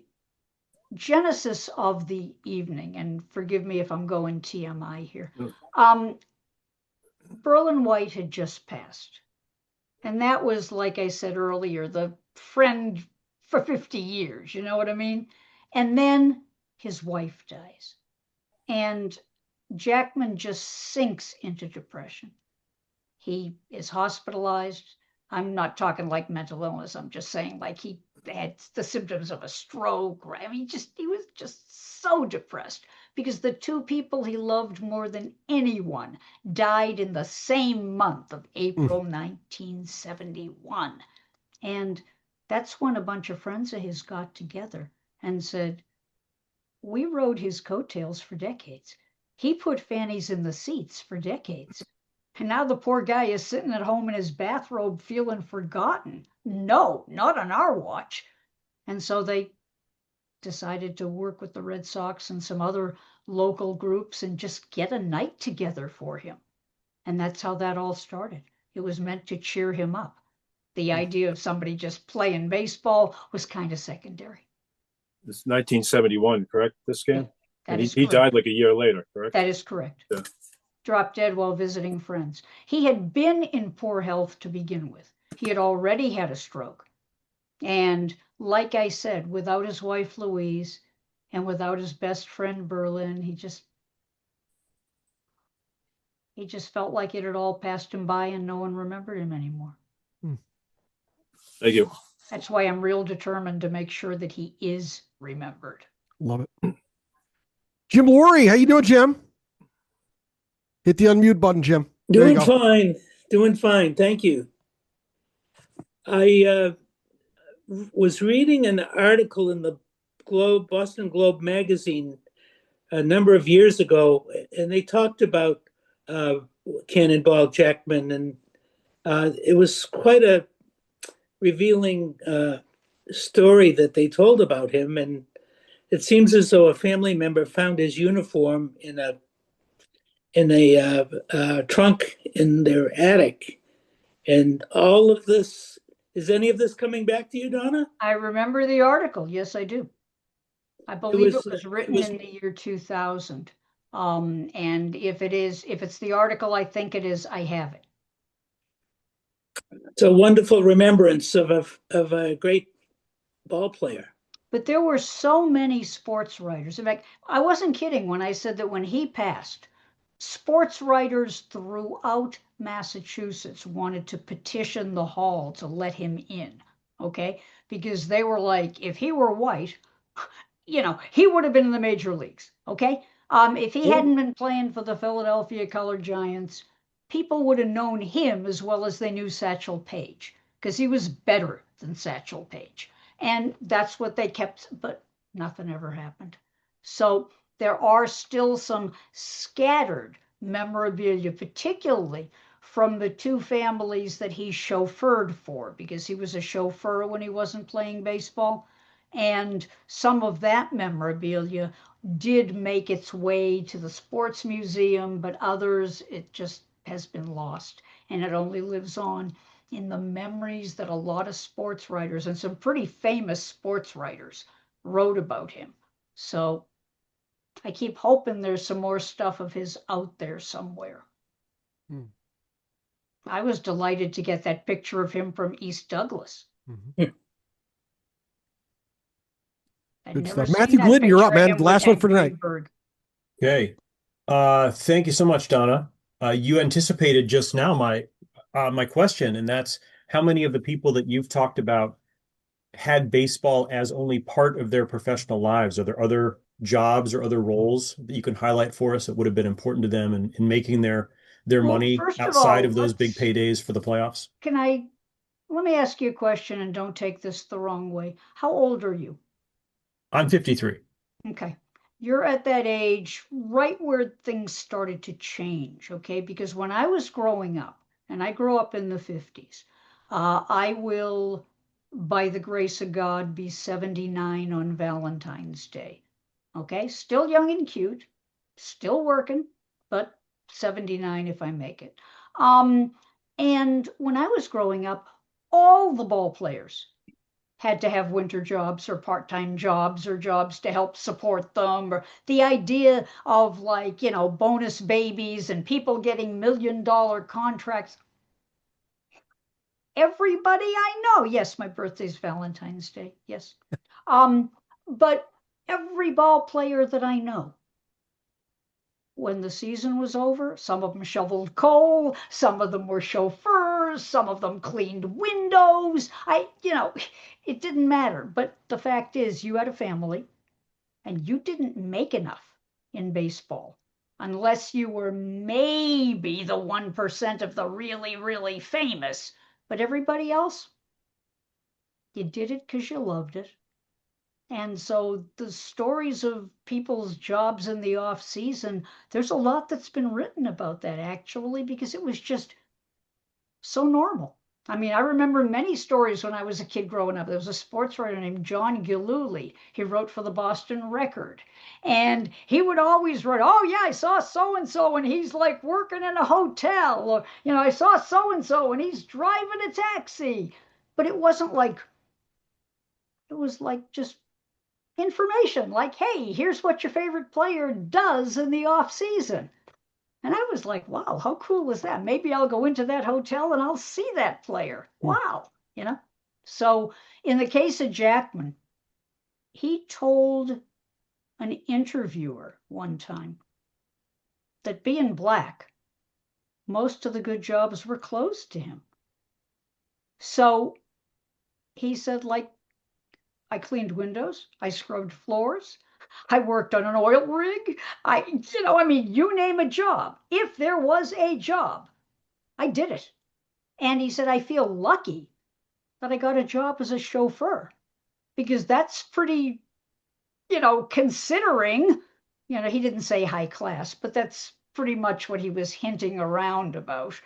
Speaker 8: genesis of the evening, and forgive me if I'm going TMI here, Berlin White had just passed. And that was, like I said earlier, the friend for 50 years, you know what I mean? And then his wife dies. And Jackman just sinks into depression. He is hospitalized. I'm not talking like mental illness. I'm just saying like he had the symptoms of a stroke. I mean, he was just so depressed because the two people he loved more than anyone died in the same month of April 1971. And that's when a bunch of friends of his got together and said, we rode his coattails for decades. He put fannies in the seats for decades. And now the poor guy is sitting at home in his bathrobe feeling forgotten. No, not on our watch. And so they decided to work with the Red Sox and some other local groups and just get a night together for him. And that's how that all started. It was meant to cheer him up. The idea of somebody just playing baseball was kind of secondary.
Speaker 11: It's 1971, correct, this game?
Speaker 8: That is
Speaker 11: he died like a year later, correct?
Speaker 8: That is correct.
Speaker 11: Yeah.
Speaker 8: dropped dead while visiting friends. He had been in poor health to begin with. He had already had a stroke. And like I said, without his wife Louise and without his best friend Berlin, he just felt like it had all passed him by and no one remembered him anymore.
Speaker 11: Thank you.
Speaker 8: That's why I'm real determined to make sure that he is remembered.
Speaker 1: Love it. Jim Laurie, how you doing, Jim? Hit the unmute button, Jim. There you
Speaker 12: Doing
Speaker 1: go.
Speaker 12: fine. Doing fine. Thank you. I was reading an article in the Boston Globe magazine a number of years ago, and they talked about Cannonball Jackman, and it was quite a revealing story that they told about him. And it seems as though a family member found his uniform in a trunk in their attic. And all of this, is any of this coming back to you, Donna?
Speaker 8: I remember the article. Yes, I do. I believe it was written in the year 2000. And if it's the article I think it is, I have it.
Speaker 12: It's a wonderful remembrance of a great ball player.
Speaker 8: But there were so many sports writers. In fact, I wasn't kidding when I said that when he passed, sports writers throughout Massachusetts wanted to petition the hall to let him in, okay? Because they were like, if he were white, he would have been in the major leagues, okay? If he hadn't been playing for the Philadelphia Colored Giants, people would have known him as well as they knew Satchel Paige, because he was better than Satchel Paige. And that's what they kept, but nothing ever happened. So there are still some scattered memorabilia, particularly from the two families that he chauffeured for, because he was a chauffeur when he wasn't playing baseball. And some of that memorabilia did make its way to the sports museum, but others, it just has been lost. And it only lives on in the memories that a lot of sports writers and some pretty famous sports writers wrote about him. So I keep hoping there's some more stuff of his out there somewhere. I was delighted to get that picture of him from East Douglas.
Speaker 1: Good stuff. Matthew Glidden, you're up, man. Last one for tonight.
Speaker 10: Okay. Thank you so much, Donna. You anticipated just now my question, and that's how many of the people that you've talked about had baseball as only part of their professional lives? Are there other jobs or other roles that you can highlight for us that would have been important to them in making their money outside of those big paydays for the playoffs?
Speaker 8: Let me ask you a question, and don't take this the wrong way. How old are you?
Speaker 10: I'm 53.
Speaker 8: Okay. You're at that age right where things started to change, okay? Because when I was growing up, and I grew up in the 50s, I will, by the grace of God, be 79 on Valentine's Day. Okay? Still young and cute, still working, but 79 if I make it. And when I was growing up, all the ball players had to have winter jobs or part-time jobs or jobs to help support them, or the idea of bonus babies and people getting $1 million contracts. Everybody I know, yes, my birthday's Valentine's Day, yes. But every ball player that I know, when the season was over, some of them shoveled coal, some of them were chauffeurs, some of them cleaned windows. It didn't matter. But the fact is, you had a family and you didn't make enough in baseball unless you were maybe the 1% of the really, really famous. But everybody else, you did it because you loved it. And so the stories of people's jobs in the off season, there's a lot that's been written about that actually, because it was just so normal. I mean, I remember many stories when I was a kid growing up. There was a sports writer named John Gillooly. He wrote for the Boston Record. And he would always write, oh, yeah, I saw so-and-so and he's like working in a hotel. Or, I saw so-and-so and he's driving a taxi. But it wasn't like, it was like just information like, hey, here's what your favorite player does in the off season. And I was like, wow, how cool was that? Maybe I'll go into that hotel and I'll see that player. Wow. So in the case of Jackman, he told an interviewer one time that being black, most of the good jobs were closed to him. So he said, like, I cleaned windows, I scrubbed floors, I worked on an oil rig. You name a job. If there was a job, I did it. And he said, I feel lucky that I got a job as a chauffeur, because that's pretty, considering, he didn't say high class, but that's pretty much what he was hinting around about.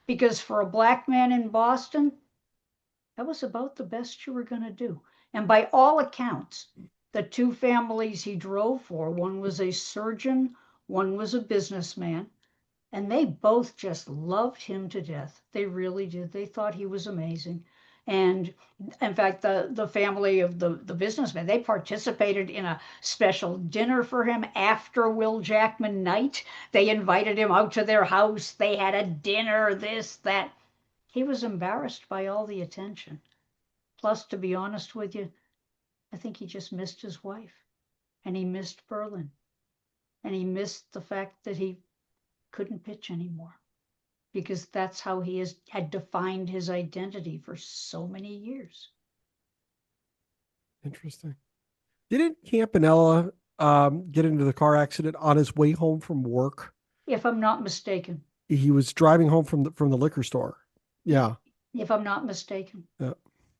Speaker 8: Because for a black man in Boston, that was about the best you were going to do. And by all accounts, the two families he drove for, one was a surgeon, one was a businessman, and they both just loved him to death. They really did. They thought he was amazing. And in fact, the family of the businessman, they participated in a special dinner for him after Will Jackman night. They invited him out to their house. They had a dinner, this, that. He was embarrassed by all the attention. Plus, to be honest with you, I think he just missed his wife, and he missed Berlin, and he missed the fact that he couldn't pitch anymore, because that's how he had defined his identity for so many years.
Speaker 1: Interesting. Didn't Campanella get into the car accident on his way home from work?
Speaker 8: If I'm not mistaken.
Speaker 1: He was driving home from the liquor store. Yeah.
Speaker 8: If I'm not mistaken.
Speaker 1: Yeah.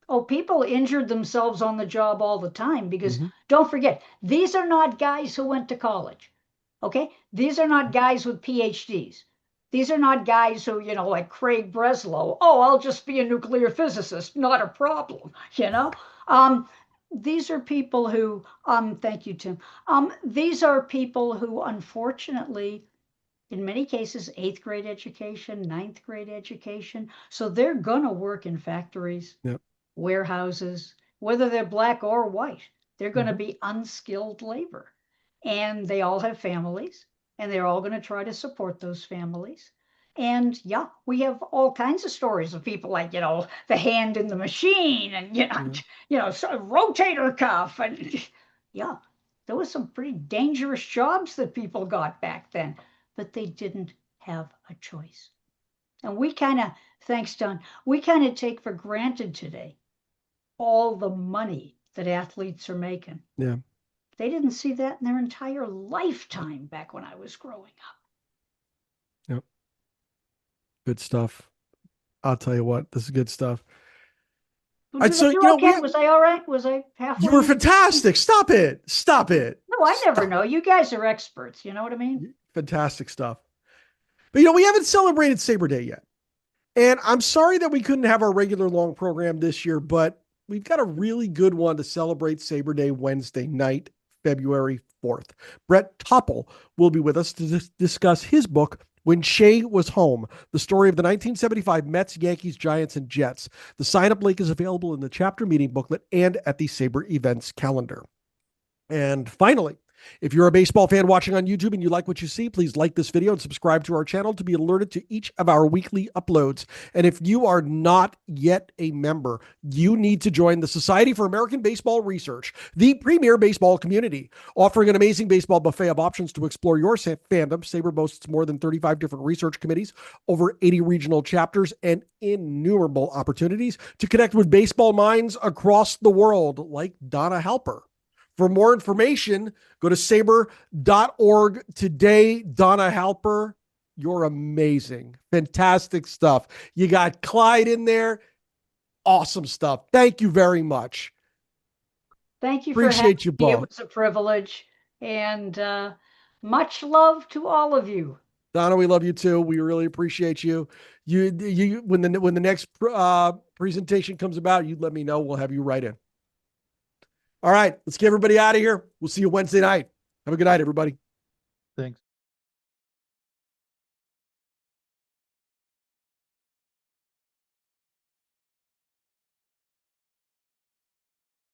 Speaker 8: Oh, people injured themselves on the job all the time, because don't forget, these are not guys who went to college. Okay? These are not guys with PhDs. These are not guys who, like Craig Breslow, oh, I'll just be a nuclear physicist, not a problem, These are people who, thank you, Tim. These are people who, unfortunately, in many cases, 8th grade education, 9th grade education. So they're going to work in factories, warehouses, whether they're black or white. They're going to be unskilled labor. And they all have families, and they're all going to try to support those families. And yeah, we have all kinds of stories of people like, the hand in the machine and, rotator cuff. And yeah, there was some pretty dangerous jobs that people got back then, but they didn't have a choice. And we kind of, thanks, Don, we kind of take for granted today all the money that athletes are making.
Speaker 1: Yeah.
Speaker 8: They didn't see that in their entire lifetime back when I was growing up.
Speaker 1: Yep. Good stuff. I'll tell you what, this is good stuff.
Speaker 8: Was I all right? Was I halfway?
Speaker 1: You were fantastic. Stop it. Stop it.
Speaker 8: No, I never know. You guys are experts. You know what I mean?
Speaker 1: Fantastic stuff. But, we haven't celebrated Sabre Day yet. And I'm sorry that we couldn't have our regular long program this year, but we've got a really good one to celebrate Sabre Day Wednesday night, February 4th. Brett Topple will be with us to discuss his book, When Shea Was Home, the story of the 1975 Mets, Yankees, Giants, and Jets. The sign-up link is available in the chapter meeting booklet and at the Sabre events calendar. And finally, if you're a baseball fan watching on YouTube and you like what you see, please like this video and subscribe to our channel to be alerted to each of our weekly uploads. And if you are not yet a member, you need to join the Society for American Baseball Research, the premier baseball community, offering an amazing baseball buffet of options to explore your fandom. Sabre boasts more than 35 different research committees, over 80 regional chapters, and innumerable opportunities to connect with baseball minds across the world, like Donna Halper. For more information, go to sabre.org today. Donna Halper, you're amazing. Fantastic stuff. You got Clyde in there. Awesome stuff. Thank you very much.
Speaker 8: Thank you.
Speaker 1: Appreciate you both.
Speaker 8: It was a privilege, and much love to all of you.
Speaker 1: Donna, we love you too. We really appreciate you. You when the next presentation comes about, you let me know. We'll have you right in. All right, let's get everybody out of here. We'll see you Wednesday night. Have a good night, everybody.